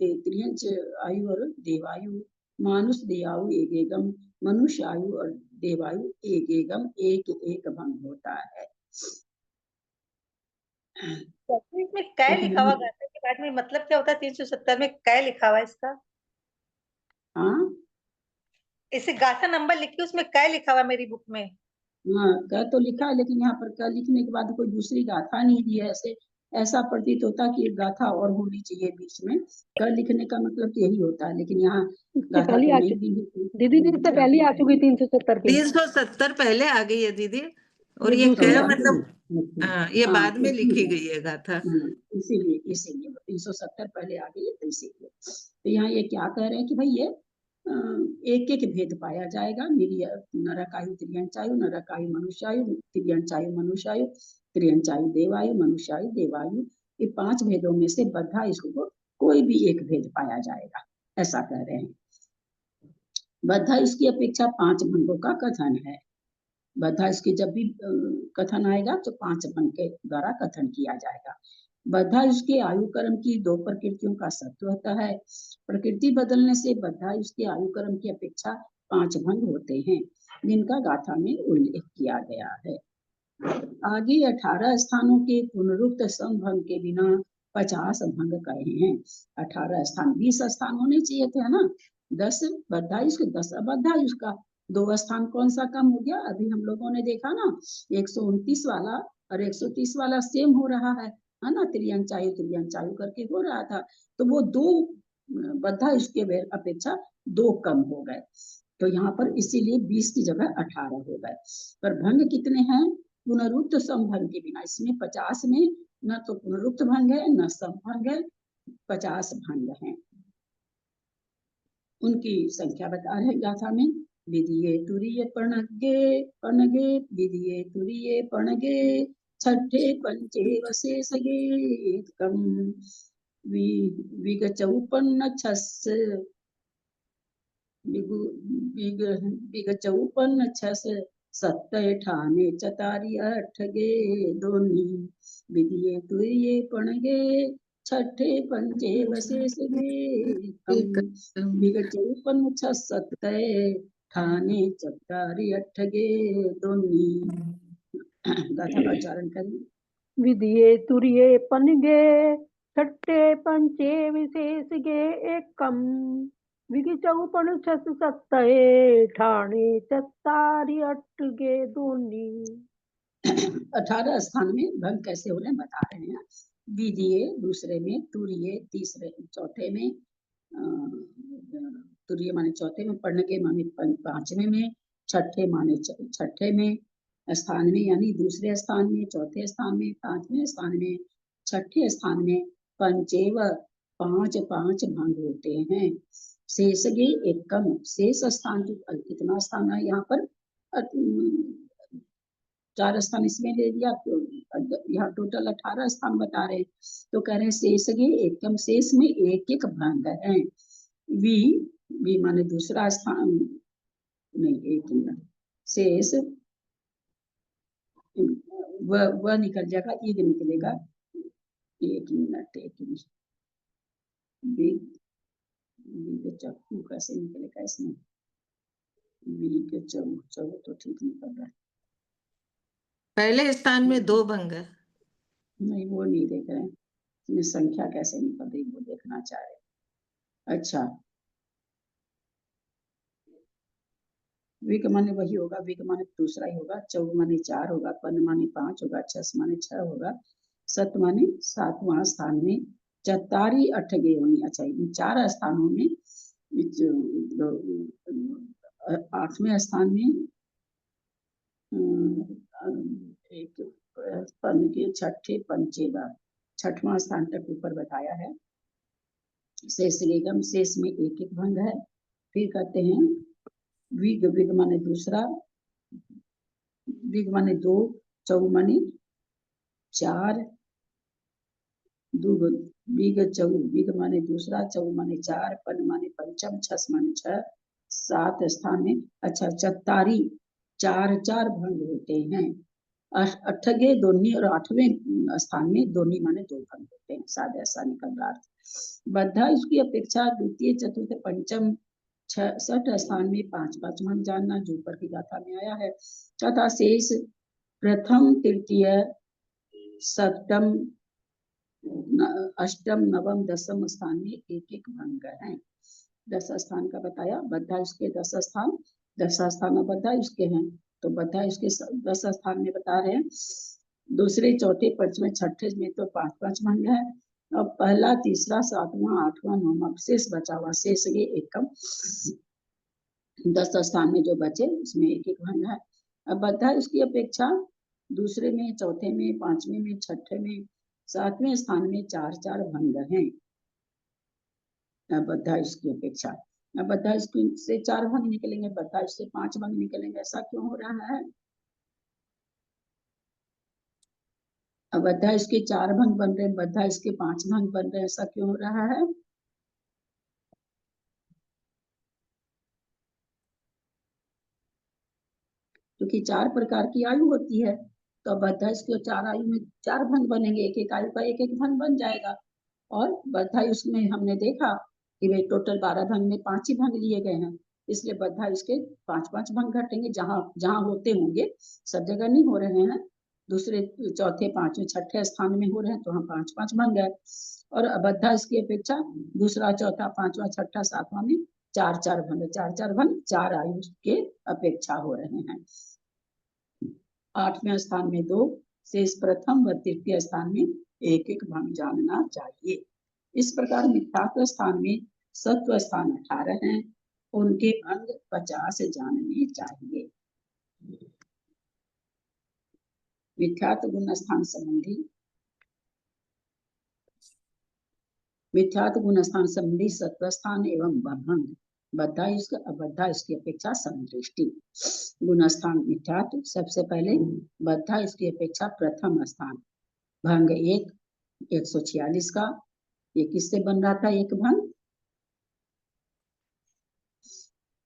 त्रियंच आयु और देवायु मानुष देयायु एकेगम मनुष्य आयु और देवायु एकेगम एक एक भंग होता है। इसमें कै लिखा हुआ गाथा के बाद में मतलब क्या होता है? 370 में कै लिखा हुआ है इसका? हाँ इसे गाथा नंबर लिखी उसमें कै लिखा हुआ मेरी बुक में। हाँ क तो लिखा है, लेकिन यहाँ पर क लिखने के बाद कोई दूसरी गाथा नहीं दी है। ऐसे ऐसा प्रतीत होता कि एक गाथा और होनी चाहिए बीच में। क लिखने का मतलब तो यही होता है, लेकिन यहाँ गाथा तो नहीं दी है। दीदी इससे पहले आ चुकी 370 की। 370 पहले आ गई है दीदी, और ये ये दूसरी कै आ मतलब ये हाँ, बाद में लिखी गई है गाथा। इसीलिए 370 पहले आ गई है, तो इसीलिए। तो यहाँ ये क्या कह रहे हैं कि भाई ये एक एक भेद पाया जाएगा। नरकायु त्रियंचायु नरकायु मनुष्यायु त्रियंचायु मनुष्यायु त्रियंचायु देवायु मनुष्यायु देवायु, ये 5 भेदों में से बद्धा इसको कोई भी एक भेद पाया जाएगा, ऐसा कह रहे हैं। बद्धा इसकी अपेक्षा 5 भंगों का कथन है। बद्धा इसके जब भी कथन आएगा तो 5 भंग के द्वारा कथन किया जाएगा। बद्धा इसके आयु कर्म की 2 प्रकृतियों का सत्य होता है। प्रकृति बदलने से बद्धा इसके आयु कर्म की अपेक्षा 5 भंग होते हैं, जिनका गाथा में उल्लेख किया गया है। आगे 18 स्थानों के पुनरुक्त समभंग के बिना 50 भंग कहे हैं। 18 स्थान, 20 स्थान होने चाहिए थे, है ना। 10 बद्धा इसके 10 अबद्धा इसका 2 स्थान कौन सा कम हो गया? अभी हम लोगों ने देखा ना, 129 वाला और 130 वाला सेम हो रहा है ना। त्रियंचायु करके हो रहा था, तो वो 2 बद्धा इसके अपेक्षा 2 कम हो गए। तो यहाँ पर इसीलिए 20 की जगह 18 हो गए। पर भंग कितने हैं? पुनरुक्त समभंग के बिना, इसमें 50 में न तो पुनरुक्त भंग है न समभंग है, 50 भंग हैं। उनकी संख्या बता रहे गाथा में। विधिये तुरीय पणगे विधिये तुरीय पणगे छठे पंचे वसे सगे कम विगचौपन्न छस विगचौपन्न छस सत्तय ठाणे चतारी अठगे दोनी विधिये तुरीय पणगे छठे पंचे वसे सगे कम विगचौपन्न छस सत्तय ठाणे चतारी अठगे दोनी। गाथा का उच्चारण करें। विधिये तुरिये पनगे छठे पंचे विशेष गे एकम विगिचौपन छस सत्तये ठाणे चत्तारी अट्टगे दोनी। 18 स्थान में भंग कैसे हो रहे हैं बता रहे हैं। विधिये दूसरे में, तुरीये तीसरे, चौथे में, तुरीय माने चौथे में, पढ़ने माने 5वें में, छठे माने छठे में स्थान में, यानी दूसरे स्थान में, चौथे स्थान में, 5वें स्थान में, छठे स्थान में, पंचेव पांच पांच भंग होते हैं। शेषगे एकम, शेष स्थान जो कितना स्थान है यहाँ पर, 4 स्थान इसमें ले लिया, तो यहाँ टोटल 18 स्थान बता रहे हैं। तो कह रहे हैं शेषगे एकम, शेष में एक एक भंग है। वी, वी माने दूसरा स्थान, नहीं एक मिनट, शेष वह निकल जाएगा, ईद निकलेगा, एक मिनट चक्कू कैसे निकलेगा इसमें, चौ तो ठीक निकल रहा है, पहले स्थान में 2 भंग है। नहीं वो नहीं देख रहे हैं, इसमें संख्या कैसे निकल रही वो देखना चाह रहे। अच्छा, विक माने वही होगा, विक माने दूसरा ही होगा, चौ माने 4 होगा, पन माने 5 होगा, छस माने 6 होगा, सत माने 7वां स्थान में, चतारी अठगे होनी। अच्छा, इन 4 स्थानों में 8वें स्थान में एक पन के छठे पंचेगा, 6वां स्थान तक ऊपर बताया है। शेष निगम, शेष में एक एक भंग है। फिर कहते हैं विग, विग माने दूसरा, विग माने 2, चौ माने 4, विग चौ, विग माने दूसरा, चौ माने 4, पन माने पंचम, छस माने 6, 7 स्थान में। अच्छा, चतारी 4 4 भंग होते हैं। अठगे दोनी और 8वें स्थान में दोनी माने 2 भंग होते हैं, शायद ऐसा निकल रहा है। बद्धा इसकी अपेक्षा द्वितीय चतुर्थ पंचम 6 स्थान में 5 5 भंग जानना, जो ऊपर की गाथा में आया है। तथा शेष प्रथम तृतीय सप्तम अष्टम नवम दसम स्थान में एक एक भंग है। 10 स्थान का बताया, बद्धा इसके 10 स्थान, 10 स्थान बद्धा इसके हैं, तो बद्धा इसके 10 स्थान में बता रहे हैं। दूसरे चौथे पंचवें छठे में तो 5 5 भंग है। अब पहला तीसरा 7वां 8वां 9वां शेष बचा हुआ, शेष ये एकम 10 स्थान में जो बचे उसमें एक एक भंग है। अब बद्धा इसकी अपेक्षा दूसरे में, चौथे में, 5वें में, छठे में, 7वें स्थान में 4 4 भंग हैं। बद्धा इसकी अपेक्षा, अब बद्धा इसकी से 4 भंग निकलेंगे, बद्धा इससे 5 भंग निकलेंगे, ऐसा क्यों हो रहा है? अब बद्धा इसके 4 भंग बन रहे हैं, बद्धा इसके 5 भंग बन रहे हैं, ऐसा क्यों हो रहा है? क्योंकि 4 प्रकार की आयु होती है, तो बद्धा इसके 4 आयु में 4 भंग बनेंगे, एक एक आयु का एक एक भंग बन जाएगा। और बद्धा उसमें हमने देखा कि वे टोटल 12 भंग में 5 ही भंग लिए गए हैं, इसलिए बद्धा इसके 5 5 भंग घटेंगे, जहां जहां होते होंगे, सब जगह नहीं हो रहे हैं, दूसरे चौथे पांचवें छठे स्थान में हो रहे हैं, तो हम 5 5 भंग है। और बद्धा इसकी अपेक्षा दूसरा चौथा पांचवा छठा सातवां में 4 4 भंग, 4 4 भंग 4 आयु के अपेक्षा हो रहे हैं। 8वें स्थान में 2, शेष प्रथम व तृतीय स्थान में एक एक भंग जानना चाहिए। इस प्रकार मिथ्यात्व स्थान में सत्व स्थान 18 हैं, उनके भंग 50 जानने चाहिए। मिथ्यात्व गुण स्थान संबंधी, मिथ्यात्व गुण स्थान संबंधी सत्व स्थान एवं भंग, बद्धा इसका अबद्धा इसकी अपेक्षा समदृष्टि। गुण स्थान मिथ्यात्व, सबसे पहले बद्धा इसकी अपेक्षा प्रथम स्थान, भंग 1 146 का, ये किससे बन रहा था? एक भंग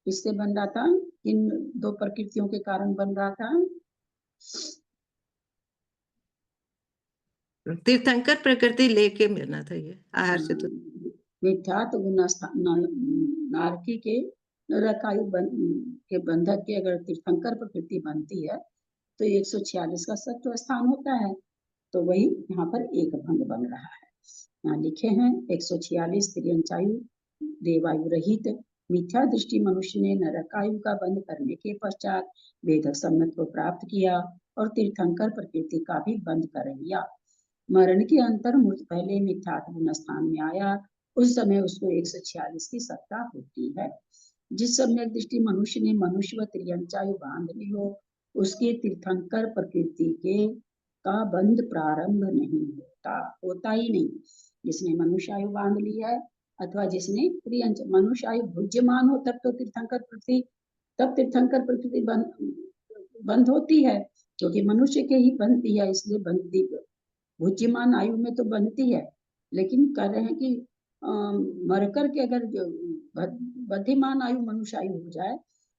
किससे बन रहा था? इन 2 प्रकृतियों के कारण बन रहा था। तीर्थंकर प्रकृति लेके मिलना था ये आहार से। तो मिथ्यात्व गुण स्थान नारकी के नरकायु के बंधक के अगर तीर्थंकर प्रकृति बनती है तो 146 का सत्व स्थान होता है, तो वही यहाँ पर एक भंग बन रहा है। यहाँ लिखे हैं 146 त्रियंचायु देवायु रहित, मिथ्या दृष्टि मनुष्य ने नरकायु का बंध करने के पश्चात वेदक सम्मत को प्राप्त किया और तीर्थंकर प्रकृति का भी बंध कर लिया। मरण के अंतर मूर्त पहले मिथ्यात्व गुण स्थान में आया, उस समय उसको 146 की सत्ता होती है। जिस समय दृष्टि मनुष्य ने मनुष्य व त्रियंचायु बांध ली हो, उसके तीर्थंकर प्रकृति के का बंध प्रारंभ नहीं होता ही नहीं। जिसने मनुष्य आयु बांध ली है, अथवा जिसने प्रियंच मनुष्य आयु भुज्यमान हो तब तो तीर्थंकर प्रकृति, तब तीर्थंकर प्रकृति बंध होती है, क्योंकि मनुष्य के ही बनती है, इसलिए बनती भुज्यमान आयु में तो बनती है। लेकिन कह रहे हैं कि मर कर के अगर बद्धिमान आयु मनुष्य आयु हो जाए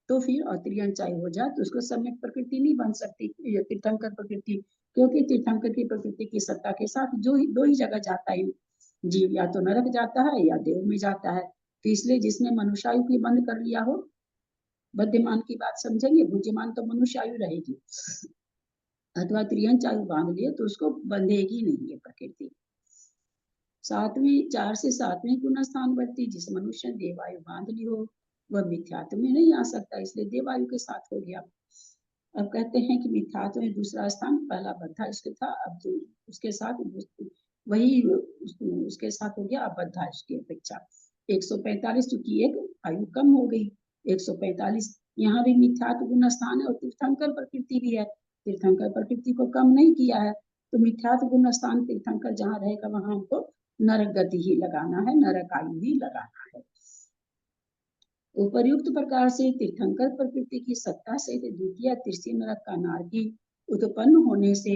तो फिर अतिरिक्त आयु हो जाए तो उसको सम्यक प्रकृति नहीं बन सकती तीर्थंकर प्रकृति, क्योंकि तीर्थंकर की प्रकृति की सत्ता के साथ दो ही जगह जाता है जीव, या तो नरक जाता है या देव में जाता है। तो इसलिए जिसने मनुष्य आयु की बंद कर लिया हो, बद्धिमान की बात समझेंगे, भुज्यमान तो मनुष्य आयु रहेगी, अथवा त्रियंच आयु बांध लिए तो उसको बंधेगी नहीं ये प्रकृति। 4 से 7वें गुण स्थान बढ़ती, जिस मनुष्य ने देवायु बांध ली हो वह मिथ्यात्व में नहीं आ सकता, इसलिए देवायु के साथ हो गया। अब कहते हैं कि मिथ्यात्व में दूसरा स्थान, पहला बद्धा इसके था, अब उसके साथ वही उसके साथ हो गया, अब बद्धा इसकी अपेक्षा 145, चूंकि एक आयु कम हो गई 145। यहाँ भी मिथ्यात्व गुण स्थान है और तीर्थंकर प्रकृति भी है, तीर्थंकर प्रकृति को कम नहीं किया है, तो मिथ्यात्व गुण स्थान तीर्थंकर जहाँ रहेगा वहां हमको नरक गति ही लगाना है, नरक आयु ही लगाना है। उपर्युक्त प्रकार से तीर्थंकर प्रकृति की सत्ता से द्वितीय तीसरी नरक का नारकी उत्पन्न होने से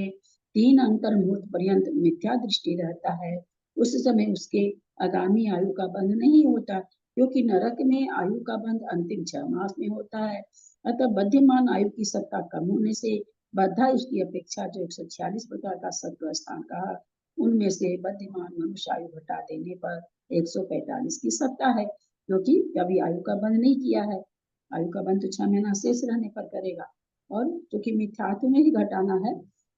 3 अंतर मुहूर्त पर्यंत मिथ्या दृष्टि रहता है। उस समय उसके आगामी आयु का बंध नहीं होता, क्योंकि नरक में आयु का बंध अंतिम 6 मास में होता है। अतः बद्धिमान आयु की सत्ता कम होने से बद्धा उसकी अपेक्षा जो 146 प्रकार का सत्व स्थान कहा, उनमें से बद्धिमान मनुष्य आयु घटा देने पर 145 की सत्ता है, क्योंकि अभी आयु का बंध नहीं किया है। आयु का बंध तो 6 महीना शेष रहने पर करेगा, और क्योंकि मिथ्यात्व में ही घटाना है,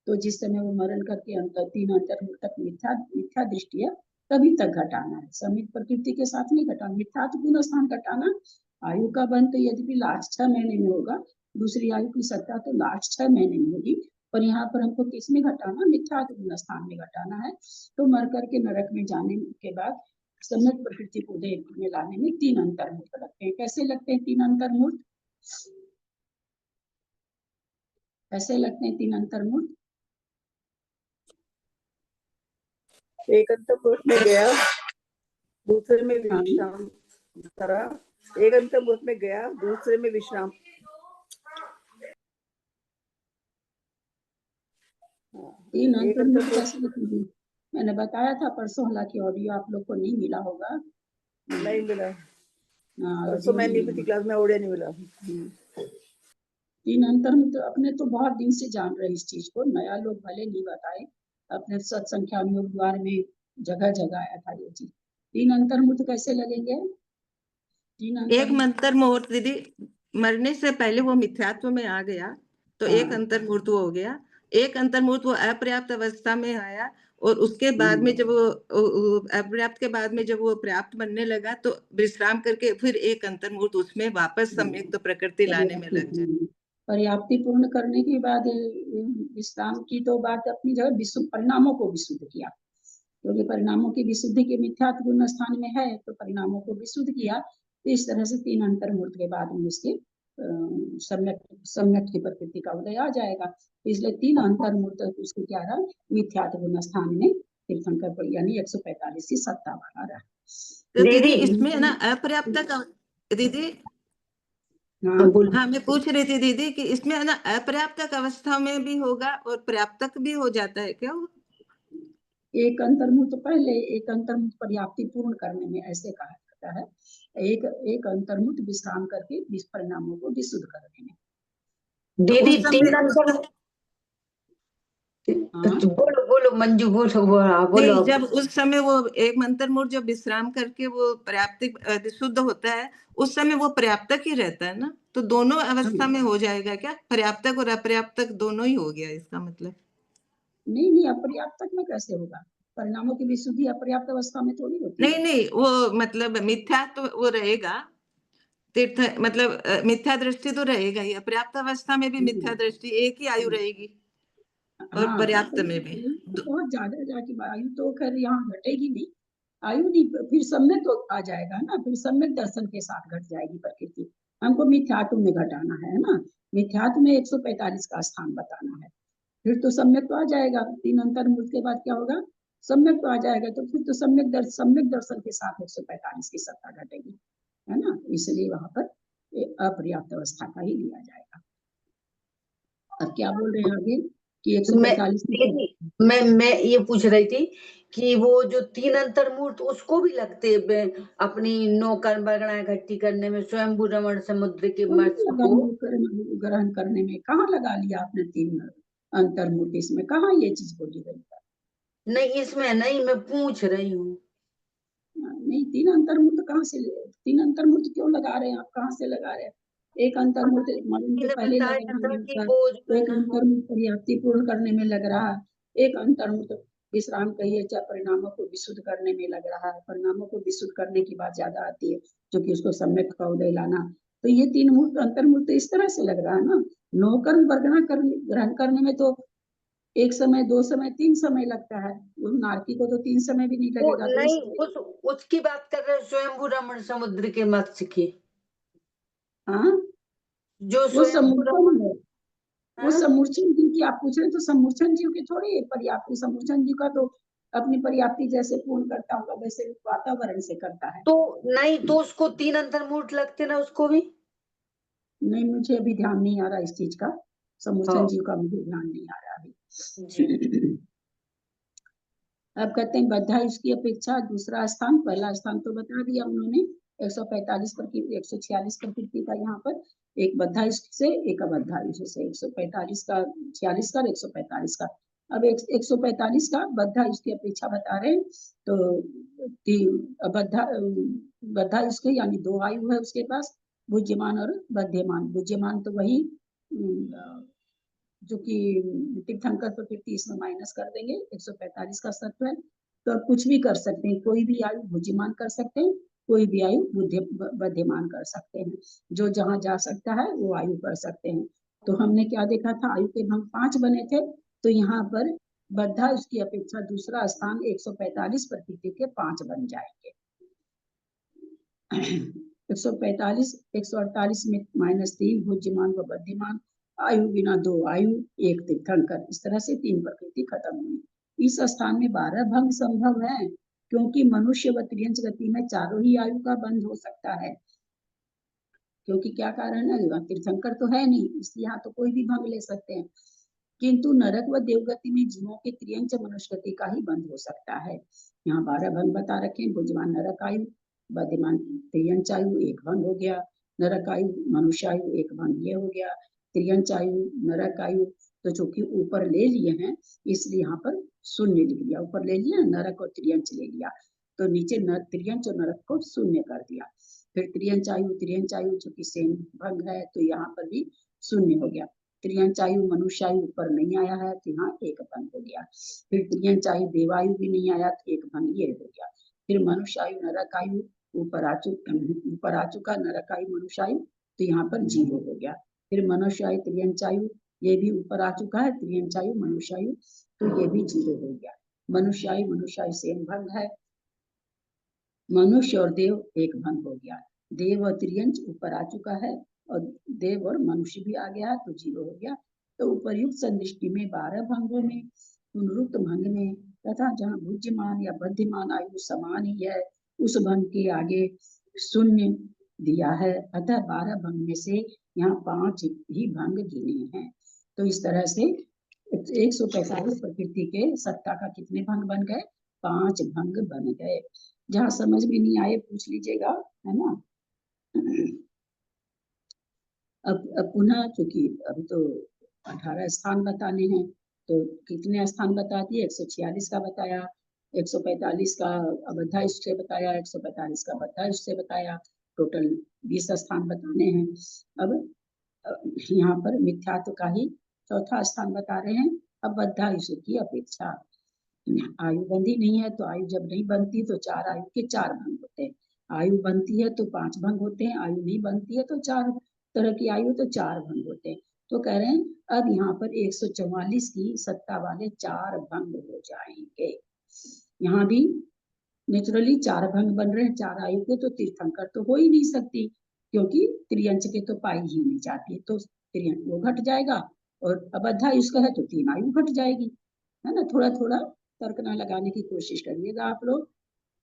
तो जिस समय वो मरण करके 3 अंतर तक मिथ्या दृष्टि है तभी तक घटाना है, समित प्रकृति के साथ नहीं घटाना। मिथ्यात्व गुण स्थान घटाना, आयु का बंध तो यदि लास्ट 6 महीने में होगा, दूसरी आयु की सत्ता तो लास्ट 6 महीने में होगी, पर यहाँ पर हमको किस में घटाना, मिथ्यात्व गुण स्थान में घटाना है। तो मर करके नरक में जाने के बाद सम्यक प्रकृति को उदय में लाने में 3 अंतर मुहूर्त लगते हैं। कैसे लगते हैं 3 अंतर मुहूर्त? कैसे लगते हैं 3 अंतर मुहूर्त? एक अंतर मुहूर्त में गया, दूसरे में विश्राम करा, एक अंतर मुहूर्त में गया, दूसरे में विश्राम। तीन अंतर मुहूर्त कैसे लिखेंगे? मैंने बताया था परसों, हालांकि ऑडियो आप लोग को नहीं मिला होगा। नहीं मिला, हाँ, परसों मैं नहीं थी क्लास में, ऑडियो नहीं मिला। 3 अंतर मुहूर्त अपने तो बहुत दिन से जान रहे इस चीज को, नया लोग भले नहीं बताए, अपने सत्संख्या योग द्वार में जगह जगह आया था ये चीज। 3 अंतर मुहूर्त कैसे लगेंगे? 3 एक मंत्र मुहूर्त दीदी, मरने से पहले वो मिथ्यात्व में आ गया तो एक अंतर मुहूर्त हो गया। एक अंतर मुहूर्त वो अपर्याप्त अवस्था में आया, और उसके बाद में जब वो अपर्याप्त के बाद में जब वो पर्याप्त बनने लगा तो विश्राम करके फिर एक अंतर मुहूर्त उसमें वापस सम्यक प्रकृति लाने में लग जाए। पर्याप्ति पूर्ण करने के बाद विश्राम की तो बात अपनी जगह, विशुद्ध परिणामों को विशुद्ध किया, क्योंकि परिणामों की विशुद्धि के मिथ्यात्व गुण स्थान में है, तो परिणामों को विशुद्ध किया। तो इस तरह से 3 अंतर मुहूर्त के बाद में उसके सम्यक की प्रकृति का उदय आ जाएगा। इसलिए 3 अंतर मुहूर्त उसके क्या रहा, मिथ्यात्व गुण स्थान में तीर्थंकर पर यानी 145 की सत्ता वाला रहा। तो दीदी इसमें ना अपर्याप्त का, दीदी हाँ मैं पूछ रही थी दीदी कि इसमें ना अपर्याप्त अवस्था में भी होगा और पर्याप्तक भी हो जाता है क्या? एक अंतर्मुहूर्त पहले, एक अंतर्मुहूर्त पर्याप्ति पूर्ण करने में, ऐसे कहा जाता है। एक अंतर्मुहूर्त विश्राम करके परिणामों को विशुद्ध करने में। दीदी 3 अंतर, बोलो मंजू, बोलो। जब उस समय वो एक मंत्र मुहूर्त जब विश्राम करके वो पर्याप्त शुद्ध होता है, उस समय वो पर्याप्तक ही रहता है ना, तो दोनों अवस्था में हो जाएगा क्या? पर्याप्तक और अपर्याप्तक दोनों ही हो गया इसका मतलब? नहीं, अपर्याप्तक में कैसे होगा? परिणामों की विशुद्धि अपर्याप्त अवस्था में थोड़ी होती है। नहीं, वो मतलब मिथ्या तो वो रहेगा, तीर्थ मतलब मिथ्या दृष्टि तो रहेगा ही, अपर्याप्त अवस्था में भी मिथ्या दृष्टि, एक ही आयु रहेगी और पर्याप्त में भी। बहुत ज्यादा जाके आयु तो खैर यहाँ घटेगी नहीं, आयु नहीं, फिर सम्यक तो आ जाएगा ना, फिर सम्यक दर्शन के साथ घट जाएगी प्रकृति। हमको मिथ्यात्व में घटाना है ना, मिथ्यात्व में 145 का स्थान बताना है, फिर तो सम्यक तो आ जाएगा। 3 अंतर मुहूर्त के बाद क्या होगा, सम्यक तो आ जाएगा, तो फिर तो सम्यक दर्शन के साथ 145 की सत्ता घटेगी, है ना। इसलिए वहां पर अपर्याप्त अवस्था का ही लिया जाएगा। अब क्या बोल रहे हैं आगे कि 145 मैं ये पूछ रही थी कि वो जो 3 अंतर्मूर्त उसको भी लगते अपनी नौकर बगड़ा इकट्ठी करने में, स्वयंभू रमण समुद्र के मत्स्य को ग्रहण करने में कहाँ लगा लिया आपने 3 अंतर्मूर्ति, इसमें कहाँ ये चीज बोली गई है? नहीं, इसमें नहीं, मैं पूछ रही हूँ। नहीं, 3 अंतर्मूर्त कहाँ से 3 अंतर्मूर्त क्यों लगा रहे हैं आप, कहाँ से लगा रहे हैं? एक अंतर्मूर्त मरण के पहले बताया लगेगा था यहाँ कि पर, वो एक अंतर्मूर्त पर्याप्ति पूर्ण करने में लग रहा है, एक अंतर्मूर्त विश्राम कहिए चाहे परिणामों को विशुद्ध करने में लग रहा है। परिणामों को विशुद्ध करने की बात ज्यादा आती है, जो कि उसको सम्यक का उदय लाना। तो ये 3 मूर्त अंतर्मूर्त इस तरह से लग रहा है ना। नौकर ग्रहण करने में तो 1 समय, 2 समय, 3 समय लगता है, वो नारकी को तो 3 समय भी नहीं वो लगेगा। तो नहीं, उसकी बात कर रहे हैं, स्वयंभू रमण समुद्र के मत्स्य की, हाँ, जो वो स्वयंभू समूर्छन है, वो हाँ? समूर्छन जीव की आप पूछ रहे हैं, तो समूर्छन जीव की थोड़ी पर्याप्ति, समूर्छन जीव का तो अपनी पर्याप्ति जैसे पूर्ण करता होगा वैसे वातावरण से करता है। तो नहीं, तो उसको 3 अंतर्मूर्त लगते ना, उसको भी। नहीं, मुझे अभी ध्यान नहीं आ रहा इस चीज का, समूर्छन हाँ जीव का मुझे ध्यान नहीं आ रहा जी। अभी। अब कहते हैं बद्धा इसकी अपेक्षा दूसरा स्थान, पहला स्थान तो बता दिया उन्होंने 145 पर 146 प्रकृति का, यहाँ पर एक बद्धा इष्ट से एक अबद्धा इष्ट से, 145 का 46 का 145 का। अब 145 का बद्धा इष्ट की अपेक्षा बता रहे हैं। तो बद्धा इष्ट यानी 2 आयु है उसके पास, बुद्धिमान और बध्यमान। बुद्धिमान तो वही जो कि तीर्थंकर प्रकृति इसमें माइनस कर देंगे, 145 का सत्व है। तो अब कुछ भी कर सकते हैं, कोई भी आयु बुद्धिमान कर सकते हैं, कोई भी आयु बुद्धिमान कर सकते हैं। जो जहां जा सकता है वो आयु कर सकते हैं। तो हमने क्या देखा था, आयु के भंग 5 बने थे, तो यहाँ पर बद्धा उसकी अपेक्षा दूसरा स्थान 145 प्रकृति के 5 बन जाएंगे। 145 148 में -3 बुद्धिमान व बुद्धिमान, आयु बिना 2 आयु, 1 तीर्थंकर, इस तरह से 3 प्रकृति खत्म हुई। इस स्थान में 12 भंग संभव है, क्योंकि मनुष्य व त्रियंच गति में चारों ही आयु का बंध हो सकता है। क्योंकि क्या कारण है, तीर्थंकर तो है नहीं, इसलिए यहाँ तो कोई भी भंग ले सकते हैं। किंतु नरक व देवगति में जीवों के त्रियंच मनुष्य गति का ही बंध हो सकता है। यहाँ 12 भंग बता रखे, बुद्धिमान नरक आयु, बुद्धिमान त्रियंच आयु 1 भंग हो गया, नरक आयु मनुष्य आयु 1 भंग ये हो गया, त्रियंच आयु नरक आयु तो चूंकि ऊपर ले लिए हैं इसलिए यहाँ पर शून्य लिख दिया, ऊपर ले लिया नरक और त्रियंच ले लिया, तो नीचे त्रियंच और नरक को शून्य कर दिया। फिर त्रियंच आयु चूंकि सेम भंग है तो यहाँ पर भी शून्य हो गया। त्रियंच आयु मनुष्य आयु ऊपर नहीं आया है तो यहाँ 1 भंग हो गया। फिर त्रियंच आयु देवायु भी नहीं आया तो 1 भंग ये हो गया। फिर मनुष्य आयु नरक आयु ऊपर आ चुका नरक आयु मनुष्य आयु, तो यहाँ पर 0 हो गया। फिर मनुष्य आयु त्रियंच आयु ये भी ऊपर आ चुका है, त्रियंच आयु मनुष्य आयु, तो ये भी 0 हो गया। मनुष्य आयु सेम भंग है, मनुष्य और देव 1 भंग हो गया। देव और त्रियंच ऊपर आ चुका है और देव और मनुष्य भी आ गया तो 0 हो गया। तो उपर्युक्त संदृष्टि में 12 भंगों में पुनरुक्त भंग में तथा जहाँ बुद्धिमान या बद्धिमान आयु समान ही है उस भंग के आगे शून्य दिया है, अतः 12 भंग में से यहाँ 5 ही भंग गिने हैं। तो इस तरह से 145 प्रकृति के सत्ता का कितने भंग बन गए, 5 भंग बन गए। जहाँ समझ में नहीं आए पूछ लीजिएगा, है ना। अब पुनः चूंकि अभी तो 18 स्थान बताने हैं, तो कितने स्थान बता दिए, 146 का बताया, 145 का अबद्धा इष्ट से बताया, 145 का बद्धा इष्ट से बताया, टोटल 20 स्थान बताने हैं। अब यहाँ पर मिथ्यात्व का ही चौथा स्थान बता रहे हैं, अब बद्धा इष्ट की अपेक्षा। आयु बंधी नहीं है तो आयु जब नहीं बनती तो 4 आयु के 4 भंग होते हैं, आयु बनती है तो 5 भंग होते हैं, आयु नहीं बनती है तो 4 तरह की आयु तो 4 भंग होते हैं। तो कह रहे हैं अब यहाँ पर 144 की सत्ता वाले 4 भंग हो जाएंगे। यहाँ भी नेचुरली 4 भंग बन रहे हैं 4 आयु के, तो तीर्थंकर तो हो ही नहीं सकती क्योंकि त्रियंच के तो पाई ही नहीं जाती, तो त्रियंच वो घट जाएगा और अबद्धा इसका है तो 3 आयु घट जाएगी, है ना। थोड़ा थोड़ा तर्क ना लगाने की कोशिश करिएगा आप लोग।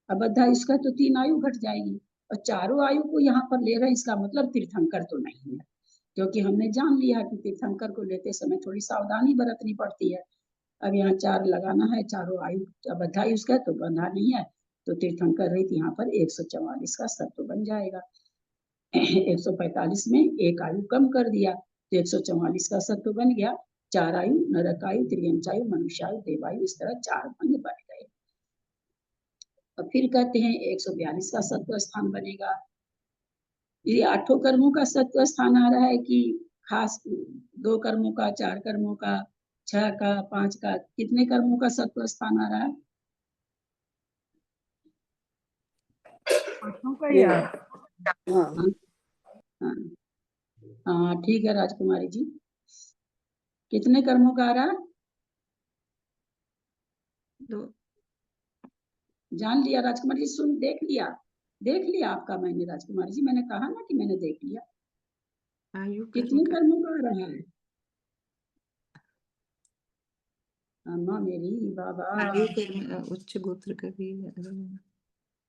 अबद्धा इसका तो 3 आयु घट जाएगी और चारों आयु को यहाँ पर ले रहे हैं, इसका मतलब तीर्थंकर तो नहीं है, क्योंकि हमने जान लिया कि तीर्थंकर को लेते समय थोड़ी सावधानी बरतनी पड़ती है। अब यहाँ 4 लगाना है, चारों आयु अबद्धा इसका तो बंधा नहीं है, तो तीर्थंकर रहित यहाँ पर 144 का सत्व बन जाएगा। 145 में एक आयु कम कर दिया तो 144 का सत्व बन गया। 4 आयु नरक आयु, त्रियंचायु, मनुष्यायु, देवायु, इस तरह 4 भंग बन गए। और फिर कहते हैं 142 का सत्व स्थान बनेगा। ये 8 कर्मों का सत्व स्थान आ रहा है कि खास 2 कर्मों का, 4 कर्मों का, 6 का, 5 का, कितने कर्मों का सत्व स्थान आ रहा है? 8 का ही आ रहा है। हाँ हाँ हाँ ठीक है राजकुमारी जी, कितने कर्मों का आ रहा है? तो जान लिया राजकुमारी जी, सुन देख लिया आपका मैंने राजकुमारी जी, मैंने कहा ना कि मैंने देख लिया। आयु कितने कर्म कर्मों का आ रहा है? अम्मा मेरी बाबा, आयु कर्म उच्च गोत्र का भी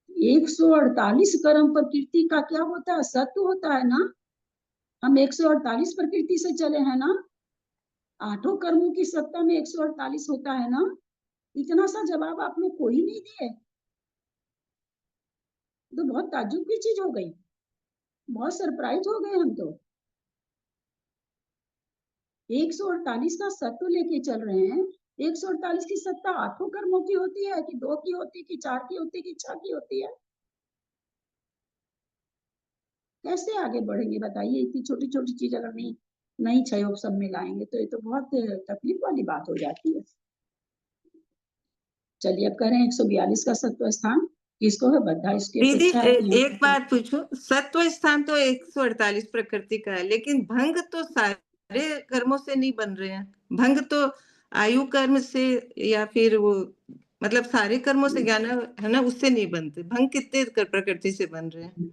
148 कर्म प्रकृति का क्या होता है? सत्व होता है ना। हम 148 प्रकृति से चले हैं ना, 8 कर्मों की सत्ता में 148 होता है ना। इतना सा जवाब आप लोग कोई नहीं दिए, तो बहुत ताज्जुब की चीज हो गई, बहुत सरप्राइज हो गए हम तो। 148 का सत्व लेके चल रहे हैं। 148 की सत्ता 8 कर्मों की होती है कि 2 की होती है कि 4 की होती है कि 6 की होती है? कैसे आगे बढ़ेंगे बताइए? इतनी छोटी छोटी चीज अगर नहीं नहीं क्षयोग सब में लाएंगे तो ये तो बहुत तकलीफ वाली बात हो जाती है। चलिए अब कह रहे हैं 142 का सत्व स्थान किसको है? बद्धा इसकी दीदी अपेक्षा है कि एक बात पूछूं, सत्व स्थान तो 148 प्रकृति का है, लेकिन भंग तो सारे कर्मों से नहीं बन रहे हैं। भंग तो आयु कर्म से या फिर वो मतलब सारे कर्मों से ज्ञान है ना, उससे नहीं बनते। भंग कितने प्रकृति से बन रहे हैं?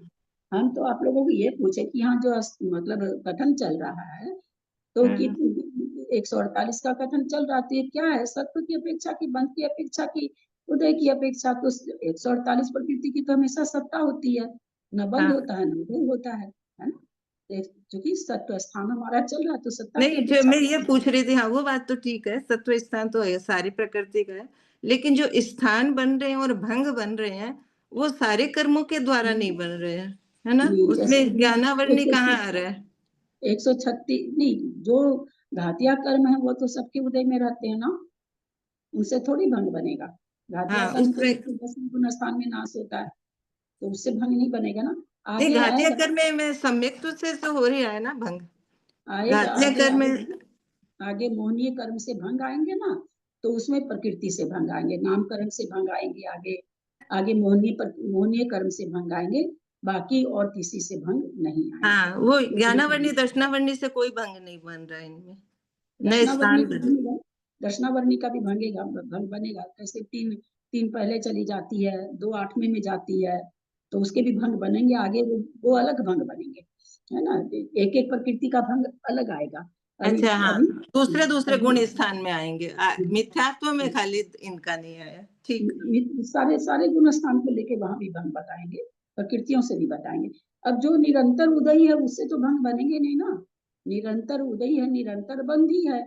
हम तो आप लोगों को ये पूछे कि यहाँ जो मतलब कथन चल रहा है तो कि 148 का कथन चल रहा है, क्या है? सत्व की अपेक्षा की, बंध की अपेक्षा की, उदय की अपेक्षा। तो 148 प्रकृति की तो हमेशा सत्ता होती है, न बंध होता है न उदय होता है ना। क्योंकि सत्व स्थान हमारा चल रहा है तो सत्ता की नहीं, जो अपेक्षा मैं ये पूछ रही थी, हाँ वो बात तो ठीक है, सत्व स्थान तो है, सारी प्रकृति का है, लेकिन जो स्थान बन रहे हैं और भंग बन रहे हैं वो सारे कर्मों के द्वारा नहीं बन रहे हैं, है ना। उसमें ज्ञानावरणी कहाँ आ रहा है? 136 नहीं, जो घातिया कर्म है वो तो सबके उदय में रहते हैं ना, उनसे थोड़ी भंग बनेगा। घातिया हाँ, कर्म तो उसमें 110 गुण स्थान में नाश होता है, तो उससे भंग नहीं बनेगा ना। नहीं, आगे घातिया आएगा, कर्म में सम्यक तो से तो हो रहा है ना भंग। आएगा घातिया आगे कर्म आगे आगे मोहनीय कर्म से भंग आएंगे ना, तो उसमें प्रकृति से भंग आएंगे, नामकरण से भंग आएंगे, आगे आगे मोहनीय कर्म से भंग आएंगे, बाकी और किसी से भंग नहीं आएंगे। हाँ, वो ज्ञानावरणी दर्शनावरणी से कोई भंग नहीं बन रहा है इनमें, नए स्थान बन। दर्शनावरणी का भी भंगेगा, भंग बनेगा। कैसे 3 पहले चली जाती है, 2 8वें में जाती है, तो उसके भी भंग बनेंगे आगे, वो अलग भंग बनेंगे, है ना। एक एक प्रकृति का भंग अलग आएगा। अभी अच्छा, हाँ, अभी दूसरे दूसरे अभी गुण स्थान में आएंगे। मिथ्यात्व में खाली इनका नहीं आया, ठीक। सारे सारे गुण स्थान को लेके वहां भी भंग बताएंगे, प्रकृतियों से भी बताएंगे। अब जो निरंतर उदय है उससे तो भंग बनेंगे नहीं ना, निरंतर उदय है, निरंतर बंध ही है,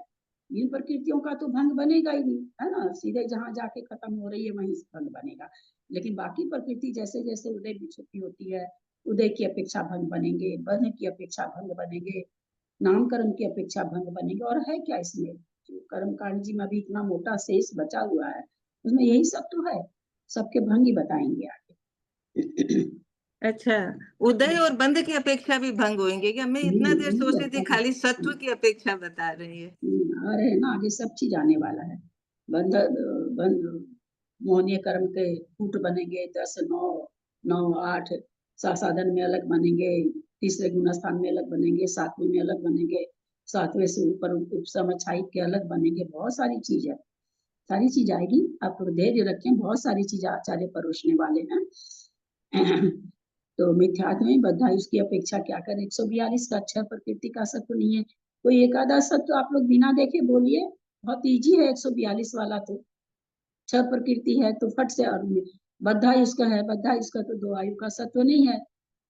इन प्रकृतियों का तो भंग बनेगा ही नहीं, है ना। सीधे जहां जाके खत्म हो रही है वहीं से भंग बनेगा, लेकिन बाकी प्रकृति जैसे जैसे उदय विच्छुति होती है, उदय की अपेक्षा भंग बनेंगे, बंध की अपेक्षा भंग बनेंगे, नामकरण की अपेक्षा भंग बनेंगे। और है क्या इसमें? जो कर्म कांड जी में अभी इतना मोटा शेष बचा हुआ है उसमें यही सब तो है, सबके भंग ही बताएंगे आगे। अच्छा, उदय और बंध की अपेक्षा भी भंग होंगे क्या? मैं इतना देर सोच रही थी खाली सत्व की अपेक्षा बता रही है। अरे ना, आगे सब चीज आने वाला है। बंध बंध मोहनीय कर्म के कूट बनेंगे, 10 9 9 8 साधन में अलग बनेंगे, तीसरे गुण स्थान में अलग बनेंगे, 7वें में अलग बनेंगे, 7वें से ऊपर उपसम छाई के अलग बनेंगे। बहुत सारी चीज है, सारी चीज आएगी, आप धैर्य रखें, बहुत सारी चीज आचार्य परोसने वाले हैं। तो मिथ्यात्व में बद्धा उसकी अपेक्षा क्या करें? 142 का 6 प्रकृति का सत्व नहीं है, कोई एक आधा सत्व आप लोग बिना देखे बोलिए, बहुत इजी है 142 वाला तो। छह प्रकृति है तो फट से, और बद्धा इसका है, बद्धा इसका तो दो आयु का सत्व नहीं है,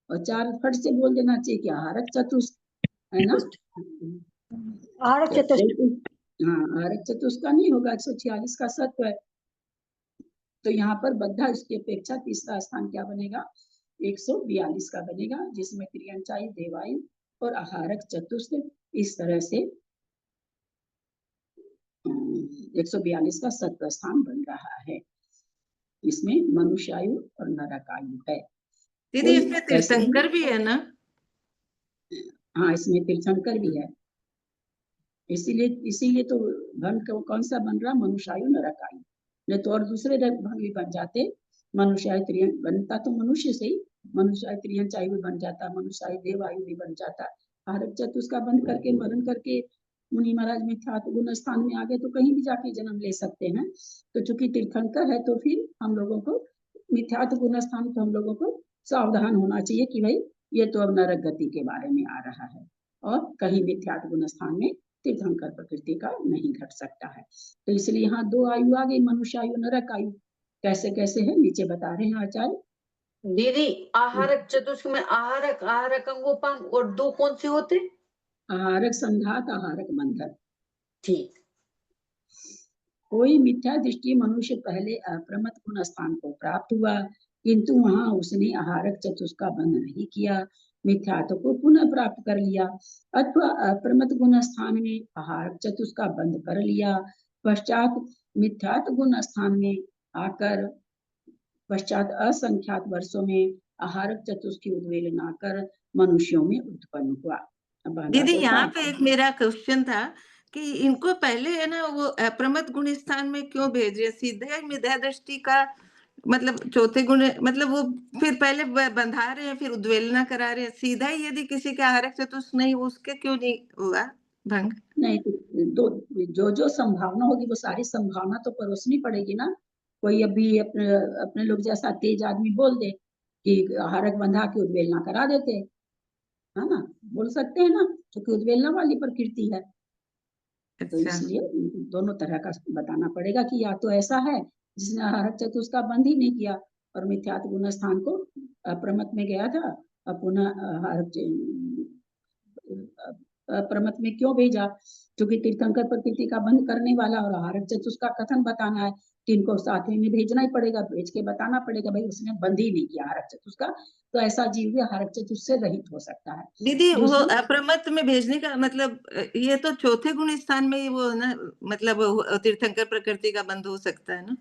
और चार फट से बोल देना चाहिए कि आहारक चतुष्क है ना। आहारक चतुष्क, हाँ, आहारक चतुष्क का नहीं होगा, 146 का सत्व है। तो यहाँ पर बद्धा इसकी अपेक्षा तीसरा स्थान क्या बनेगा, 142 का बनेगा, जिसमें त्रियंचायु, देवायु और आहारक चतुष्क इस तरह से 142 का सत्व स्थान बन रहा है। इसमें मनुष्यायु और नरकायु है। दीदी कोई इसमें कैसे भी, तीर्थंकर भी है ना? हाँ इसमें तीर्थंकर भी है, इसीलिए तो भंग कौन सा बन रहा, मनुष्यायु नरकायु, नहीं तो और दूसरे भंग भी बन जाते। मनुष्यायु त्रियं बनता तो मनुष्य से ही, मनुष्यायु त्रियंचायु भी बन जाता, मनुष्यायु देवायु भी बन जाता। आहारक चतुष्क का बंद करके मरण करके मुनि महाराज मिथ्यात्व गुण स्थान में आ गए तो कहीं भी जाके जन्म ले सकते हैं। तो चूंकि तीर्थंकर है तो फिर हम लोगों को मिथ्यात्व गुण स्थान तो हम लोगों को सावधान होना चाहिए कि भाई ये तो अब नरक गति के बारे में आ रहा है, और कहीं मिथ्यात्व गुण स्थान में तीर्थंकर प्रकृति का नहीं घट सकता है। तो इसलिए यहाँ दो आयु आ गई, मनुष्य आयु, नरक आयु। कैसे कैसे है नीचे बता रहे हैं आचार्य। दीदी आहारक चतुष्क में आहारक, आहारक अंगोपांग और दो कौन से होते? आहारक संघात, आहारक बंधन। ठीक। कोई मिथ्या दृष्टि मनुष्य पहले अप्रमत गुण स्थान को प्राप्त हुआ, किंतु वहां उसने आहारक चतुष्क का बंध नहीं किया, मिथ्यात्व को पुनः प्राप्त कर लिया, अथवा अप्रमत गुण स्थान में आहारक चतुष्क का बंध कर लिया, पश्चात मिथ्यात्व गुण स्थान में आकर पश्चात असंख्यात वर्षों में आहारक चतुष्क की उद्वेलना कर मनुष्यों में उत्पन्न हुआ। अब बांधा दीदी तो यहाँ साफ पे है। एक मेरा क्वेश्चन था कि इनको पहले है ना वो अप्रमत गुण स्थान में क्यों भेज रहे, सीधे मिथ्या दृष्टि का मतलब चौथे गुण, मतलब वो फिर पहले बंधा रहे हैं फिर उद्वेलना करा रहे हैं, सीधा ही यदि किसी का आहारक चतुष्क नहीं उसके क्यों नहीं हुआ भंग? नहीं तो जो जो संभावना होगी वो सारी संभावना तो परोसनी पड़ेगी ना। कोई अभी अपने अपने लोग जैसा तेज आदमी बोल दे कि आहारक बंधा के उद्वेलना करा देते, है ना, बोल सकते हैं ना, क्योंकि उद्वेलना वाली प्रकृति है। तो अच्छा इसलिए दोनों तरह का बताना पड़ेगा कि या तो ऐसा है जिसने आहारक चतुष्क का बंध ही नहीं किया और मिथ्यात्व गुण स्थान को अप्रमत में गया था, और पुनः आहारक प्रमत में क्यों भेजा, क्योंकि तीर्थंकर प्रकृति का बंध करने वाला और आहारक चतुष्क का कथन बताना है, तो इनको साथी में भेजना ही पड़ेगा, भेज के बताना पड़ेगा भाई उसने बंध ही नहीं किया आहारक चतुष्क का, तो ऐसा जीव भी आहारक चतुष्क से रहित हो सकता है। दीदी वो दूसरी अप्रमत में भेजने का मतलब ये तो चौथे गुण स्थान में ही वो है ना, मतलब तीर्थंकर प्रकृति का बंध हो सकता है ना।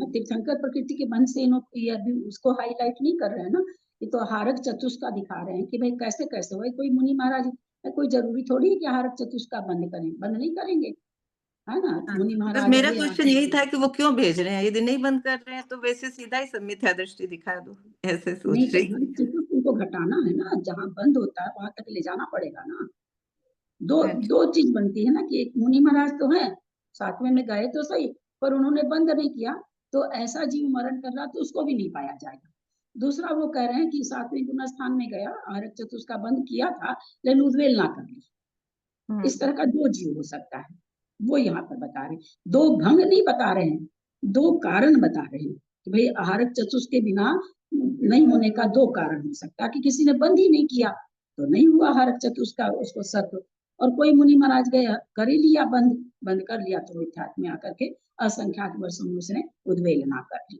तीर्थंकर प्रकृति के बंध से ये अभी उसको हाईलाइट नहीं कर रहे हैं ना, ये तो आहारक चतुष्क का दिखा रहे हैं कि भाई कैसे कैसे हो, कोई मुनि महाराज कोई जरूरी थोड़ी है कि आहारक चतुष्क का बंद करें, बंद नहीं करेंगे, है ना। मुनि बस महाराज मेरा अभी क्वेश्चन यही था कि वो क्यों भेज रहे हैं, यदि नहीं बंद कर रहे हैं तो वैसे सीधा ही सब मिथ्या दृष्टि दिखा दो, ऐसे सोच नहीं तो रही। आहारक चतुष्क उनको घटाना है ना, जहाँ बंद होता है वहां तक ले जाना पड़ेगा ना। दो अच्छा दो चीज बनती है ना कि एक मुनि महाराज तो है, सातवें में गए तो सही पर उन्होंने बंद नहीं किया, तो ऐसा जीव मरण कर रहा तो उसको भी नहीं पाया जाएगा। दूसरा वो कह रहे हैं कि सातवें गुण स्थान में गया, आहारक चतुष्क का बंद किया था लेकिन उद्वेल ना कर ली, इस तरह का दो जीव हो सकता है, वो यहाँ पर बता रहे हैं। दो भंग नहीं बता रहे हैं, दो कारण बता रहे हैं कि भाई आहारक चतुष्क के बिना नहीं होने का दो कारण हो सकता है कि किसी ने बंद ही नहीं किया तो नहीं हुआ आहारक चतुष्क का उसको सत्व, और कोई मुनि महाराज गया कर ही लिया बंद, बंद कर लिया तो मिथ्यात्व में आकर के असंख्यात वर्षों में उसने उद्वेलना कर ली।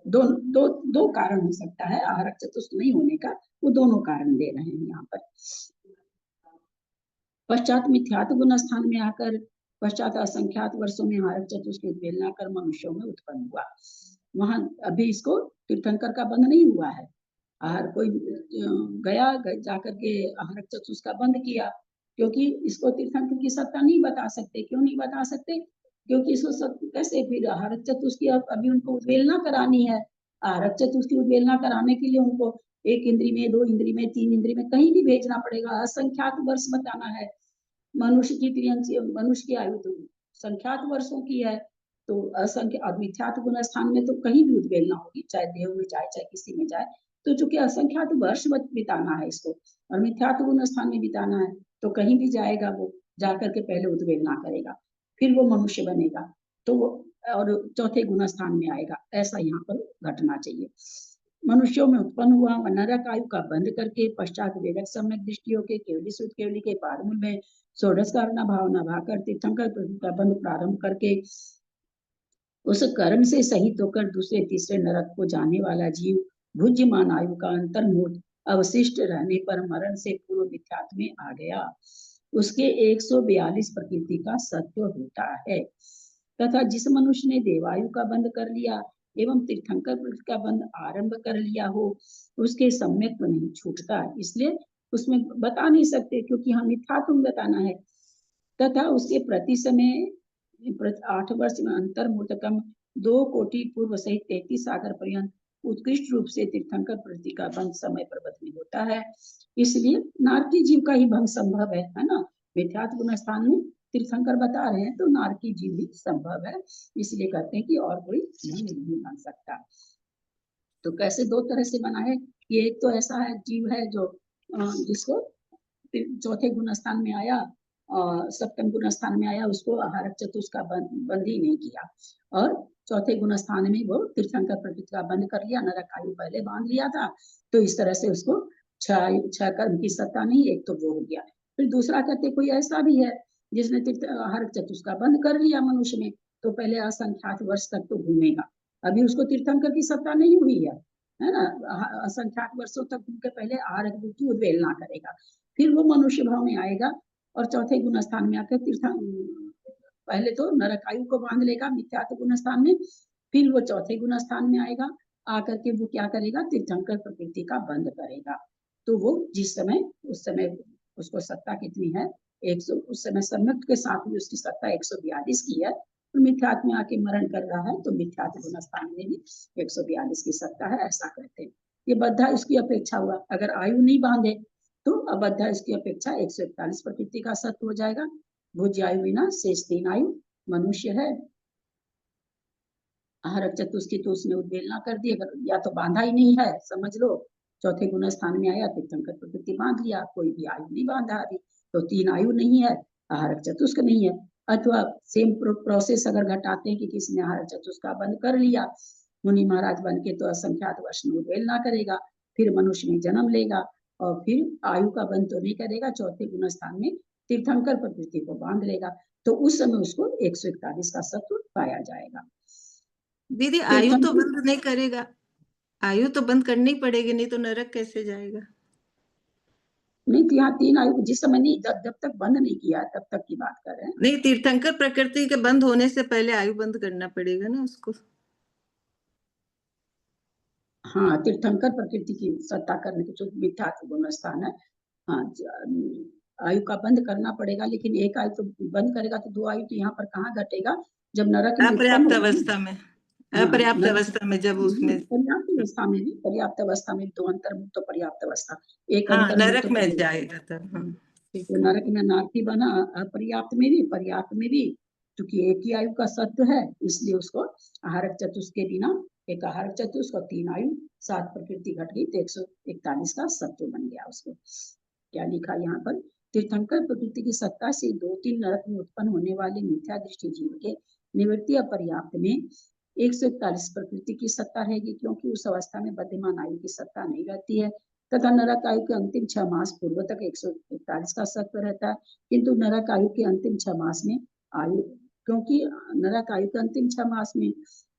दो दो दो कारण हो सकता है आहारक चतुष्क नहीं होने का, वो दोनों कारण दे रहे हैं यहाँ पर। पश्चात मिथ्यात्व गुण स्थान में आकर पश्चात असंख्यात वर्षों में आहारक चतुष्क की उद्वेलना कर मनुष्यों में उत्पन्न हुआ। वहां अभी इसको तीर्थंकर का बंध नहीं हुआ है, आहार कोई गया जाकर के आहारक चतुष्क का बंध किया, क्योंकि इसको तीर्थंकर की सत्ता नहीं बता सकते। क्यों नहीं बता सकते, क्योंकि इसको कैसे फिर आहारक चतुष्क की अभी उनको उद्वेलना करानी है, आहारक चतुष्क की उद्वेलना कराने के लिए उनको एक इंद्री में, दो इंद्री में, तीन इंद्री में कहीं भी भेजना पड़ेगा, असंख्यात वर्ष बताना है। मनुष्य की आयु तो संख्यात वर्षों की है, तो असंख्य मिथ्यात्व गुण स्थान में तो कहीं भी उद्वेलना होगी, चाहे देव में जाए चाहे किसी में जाए, तो चूंकि असंख्यात वर्ष बिताना है इसको और मिथ्यात्व गुण स्थान में बिताना है, तो कहीं भी जाएगा वो जाकर के पहले उद्वेलना करेगा फिर वो मनुष्य बनेगा। तो और चौथे गुणस्थान में आएगा, ऐसा यहाँ पर घटना चाहिए। मनुष्यों में उत्पन्न हुआ व नरक आयु का बंध करके पश्चात वेदक सम्यक दृष्टियों के केवली सुध केवली के पादमूल में षोडश कारणा भावना भाकर तीर्थंकर का बंध प्रारंभ करके उस कर्म से सहित होकर दूसरे तीसरे नरक को जाने वाला जीव भुज्यमान आयु का अंतर्मूर्त अवशिष्ट रहने पर मरण से पूर्व मिथ्यात्व में आ गया। उसके 142 प्रकृति का सत्व होता है तथा जिस मनुष्य ने देवायु का बंध कर लिया एवं तीर्थंकर प्रकृति का बंध आरंभ कर लिया हो उसके सम्यक नहीं छूटता, इसलिए उसमें बता नहीं सकते क्योंकि हम मिथ्यात्व बताना है। तथा उसके प्रति समय 8 वर्ष में अंतर्मूर्तकम 2 कोटि पूर्व सहित 33 सागर पर्यंत उत्कृष्ट रूप से तीर्थंकर प्रकृति का बंध समय पर बदली होता है। इसलिए नारकी जीव का ही भंग संभव है ना। मिथ्यात्व गुण स्थान में तीर्थंकर बता रहे हैं तो नारकी जीव भी संभव है, इसलिए कहते हैं कि और कोई नहीं बन सकता। तो कैसे दो तरह से बना है, ये एक तो ऐसा है जीव है जो जिसको चौथे गुण स्थान में आया और सप्तम गुण स्थान में आया, उसको आहारक चतुष्क का बंद ही नहीं किया और चौथे गुण स्थान में वो तीर्थंकर प्रकृति का बंद कर लिया, नरक आयु पहले बांध लिया था, तो इस तरह से उसको छह कर्म की सत्ता नहीं, एक तो वो हो गया। फिर दूसरा कहते कोई ऐसा भी है जिसने आहारक चतुष्क का बंद कर लिया मनुष्य में, तो पहले असंख्यात वर्ष तक तो घूमेगा, अभी उसको तीर्थंकर की सत्ता नहीं हुई है ना। असंख्यात वर्षों तक घूम के पहले आहारक की उद्वेलना करेगा, फिर वो मनुष्य भाव में आएगा और चौथे गुण स्थान में आकर पहले तो नरक आयु को बांध लेगा मिथ्यात्व गुण स्थान में, फिर वो चौथे गुण स्थान में आएगा, आकर के वो क्या करेगा, तीर्थंकर प्रकृति का बंद करेगा। तो वो जिस समय उस समय उसको सत्ता कितनी है 100, उस समय सम्यक के साथ भी उसकी सत्ता 142 की है, तो मिथ्यात्व में आके मरण कर रहा है तो मिथ्यात्व गुण स्थान में भी 142 की सत्ता है, ऐसा कहते हैं। ये बद्धा उसकी अपेक्षा हुआ, अगर आयु नहीं बांधे तो अबद्धा इसकी अपेक्षा 141 प्रकृति का सत्व हो जाएगा। भुज्य आयु विना शेष 3 आयु मनुष्य है, आहारक चतुष्की तो उसने उद्वेलना कर दी, अगर या तो बांधा ही नहीं है समझ लो, चौथे गुण स्थान में आया तीर्थंकर प्रकृति बांध लिया, कोई भी आयु नहीं बांधा अभी, तो 3 आयु नहीं है, आहारक चतुष्क नहीं है। अथवा सेम प्रोसेस अगर घटाते हैं कि किसी ने आहारक चतुष्क का बंद कर लिया, मुनि महाराज बन के तो असंख्यात वर्ष में उद्वेलना करेगा, फिर मनुष्य में जन्म लेगा और फिर आयु का बंद तो नहीं करेगा, चौथे गुण स्थान में तीर्थंकर प्रकृति को बांध लेगा, तो उस समय उसको 141 का सत्व पाया जाएगा। दीदी आयु तो बंद नहीं करेगा, आयु तो बंद करनी पड़ेगी, नहीं तो नरक कैसे जाएगा। नहीं तो यहाँ 3 आयु जिस समय नहीं, जब तक बंद नहीं किया तब तक की बात कर रहे हैं। नहीं, तीर्थंकर प्रकृति के बंद होने से पहले आयु बंद करना पड़ेगा ना उसको। हाँ, तीर्थंकर प्रकृति की सत्ता करने के जो मिथ्यात्व गुण स्थान है, हाँ आयु का बंद करना पड़ेगा, लेकिन एक आयु तो बंद करेगा तो 2 आयु तो यहाँ पर कहाँ घटेगा, जब नरक में अपर्याप्त अवस्था में, अपर्याप्त हाँ, अवस्था में जब उसमें पर्याप्त अवस्था में भी, पर्याप्त अवस्था में 2 अंतर्मुक्त तो पर्याप्त अवस्था, एक हाँ अंतर्मुक्त नरक तो में जाएगा तब। हाँ, तो नरक में नारकी बना, अपर्याप्त में भी पर्याप्त में भी, क्योंकि एक ही आयु का सत्व है इसलिए उसको आहारक चतुष्क के बिना, एक आहारक चतुष्क और 3 आयु 7 प्रकृति घट गई तो 141 का सत्व बन गया उसको। क्या लिखा यहाँ पर, तीर्थंकर प्रकृति की सत्ता से 2-3 नरक में उत्पन्न होने वाले मिथ्या दृष्टि जीव के निवृत्ति अपर्याप्त में 141 प्रकृति की सत्ता रहेगी, क्योंकि उस अवस्था में बद्धमान आयु की सत्ता नहीं रहती है, तथा नरक आयु के अंतिम 6 मास पूर्व तक 141 का सत्व रहता है, किंतु नरक आयु के अंतिम 6 मास में आयु, क्योंकि नरक आयु के अंतिम 6 मास में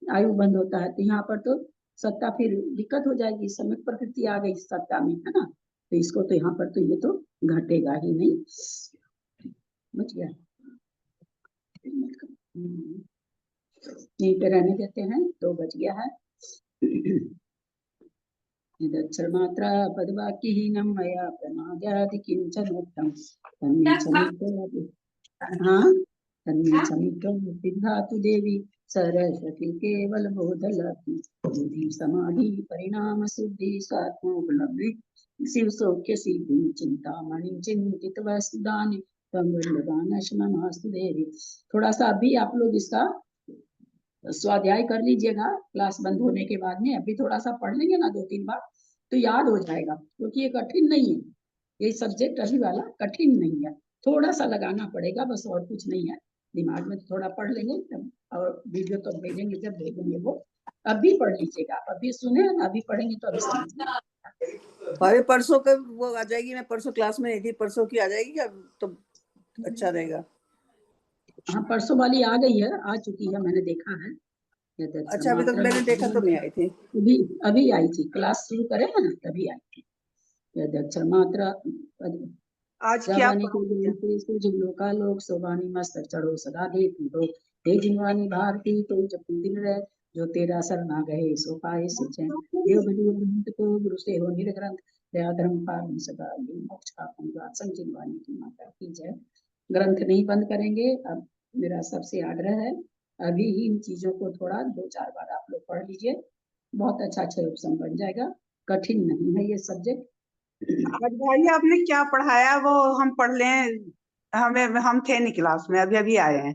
आयु बंद होता है, तो यहाँ पर तो सत्ता फिर दिक्कत हो जाएगी, सम्यक प्रकृति आ गई सत्ता में, है ना, तो इसको तो यहाँ पर तो ये तो घटेगा ही नहीं। समझ गया, यहीं पे रहने देते हैं, 2 बज गया है। यदक्षरमात्रा पदवाक्यहीनं मया प्रमादादि किंचनोक्तं तन्मे क्षमित्वं विधातु देवी सरस्वती केवल बोधलकी बुद्धि समाधि परिणाम सिद्धि सात्मोपलब्धि शिव सौख्य सिद्धि चिंतामणि चिंतित वस्तुदानि तंगुलदानशमनस्तु देवी। थोड़ा सा अभी आप लोग इसका स्वाध्याय कर लीजिएगा, क्लास बंद होने के बाद में अभी थोड़ा सा पढ़ लेंगे ना 2-3 बार तो याद हो जाएगा, क्योंकि ये कठिन नहीं है, ये सब्जेक्ट अभी वाला कठिन नहीं है, थोड़ा सा लगाना पड़ेगा बस, और कुछ नहीं है, दिमाग में थोड़ा पढ़ लेंगे तब, और वीडियो तो भेजेंगे जब भेजेंगे वो, अभी पढ़ लीजिएगा आप, अभी सुने अभी पढ़ेंगे तो अभी समझ में भाभी परसों का वो आ जाएगी, मैं परसों क्लास में नहीं थी, परसों की आ जाएगी क्या, तो अच्छा रहेगा। हाँ परसों वाली आ गई है, आ चुकी है, मैंने देखा है। अच्छा, अभी तक मैंने देखा तो नहीं आई थी। अभी अभी आई थी, क्लास शुरू करे हैं ना तभी आई थी। यदक्षर मात्रा आज क्या जवानी को जयंती सुजलोका लोक शोभानी मस्तक चढ़ो सदा दे पीरो हे जिनवानी भारती तो जपन दिन रह जो तेरा शरणा गए सो पाए से चैन देव बलियो ग्रंथ को गुरु से हो निर्ग्रंथ दया धर्म पालन सदा ये मोक्ष का पंगा संजीवनी की माता की जय। ग्रंथ नहीं बंद करेंगे, अब मेरा सबसे आग्रह है अभी ही इन चीजों को थोड़ा 2-4 बार आप लोग पढ़ लीजिए, बहुत अच्छा उपसम बन जाएगा, कठिन नहीं है ये सब्जेक्ट। आज भाई आपने क्या पढ़ाया वो हम पढ़ लें, हमें हम थे नहीं क्लास में, अभी अभी आए हैं।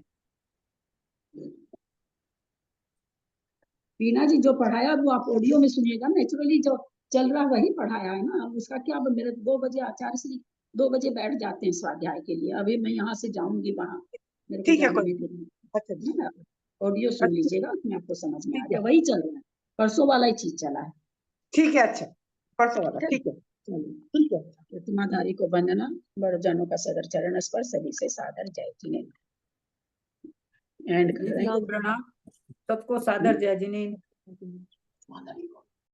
वीणा जी जो पढ़ाया वो आप ऑडियो में सुनिएगा, नेचुरली जो चल रहा वही पढ़ाया है ना, अब उसका क्या, मेरे 2 बजे आचार्य श्री 2 बजे बैठ जाते हैं स्वाध्याय के लिए, अभी मैं यहाँ से जाऊंगी वहाँ, मेरे को ठीक है, जाने कोई में तो अच्छा जी, है ना, ऑडियो सुन अच्छा, लीजिएगा उसमें आपको समझ में आ ठीक गया, है, वही चल रहा है, परसों वाला ही चीज चला है। ठीक है, अच्छा परसों वाला, ठीक है, चलिए, ठीक है। प्रतिमाधारी को वंदना, बड़ जनों का सदर चरण स्पर्श, सभी से सादर जय जिनेन्द्र। एंड कर रहे हैं। प्रणाम, सबको सादर जय जिनेन्द्र। प्रतिमाधारी को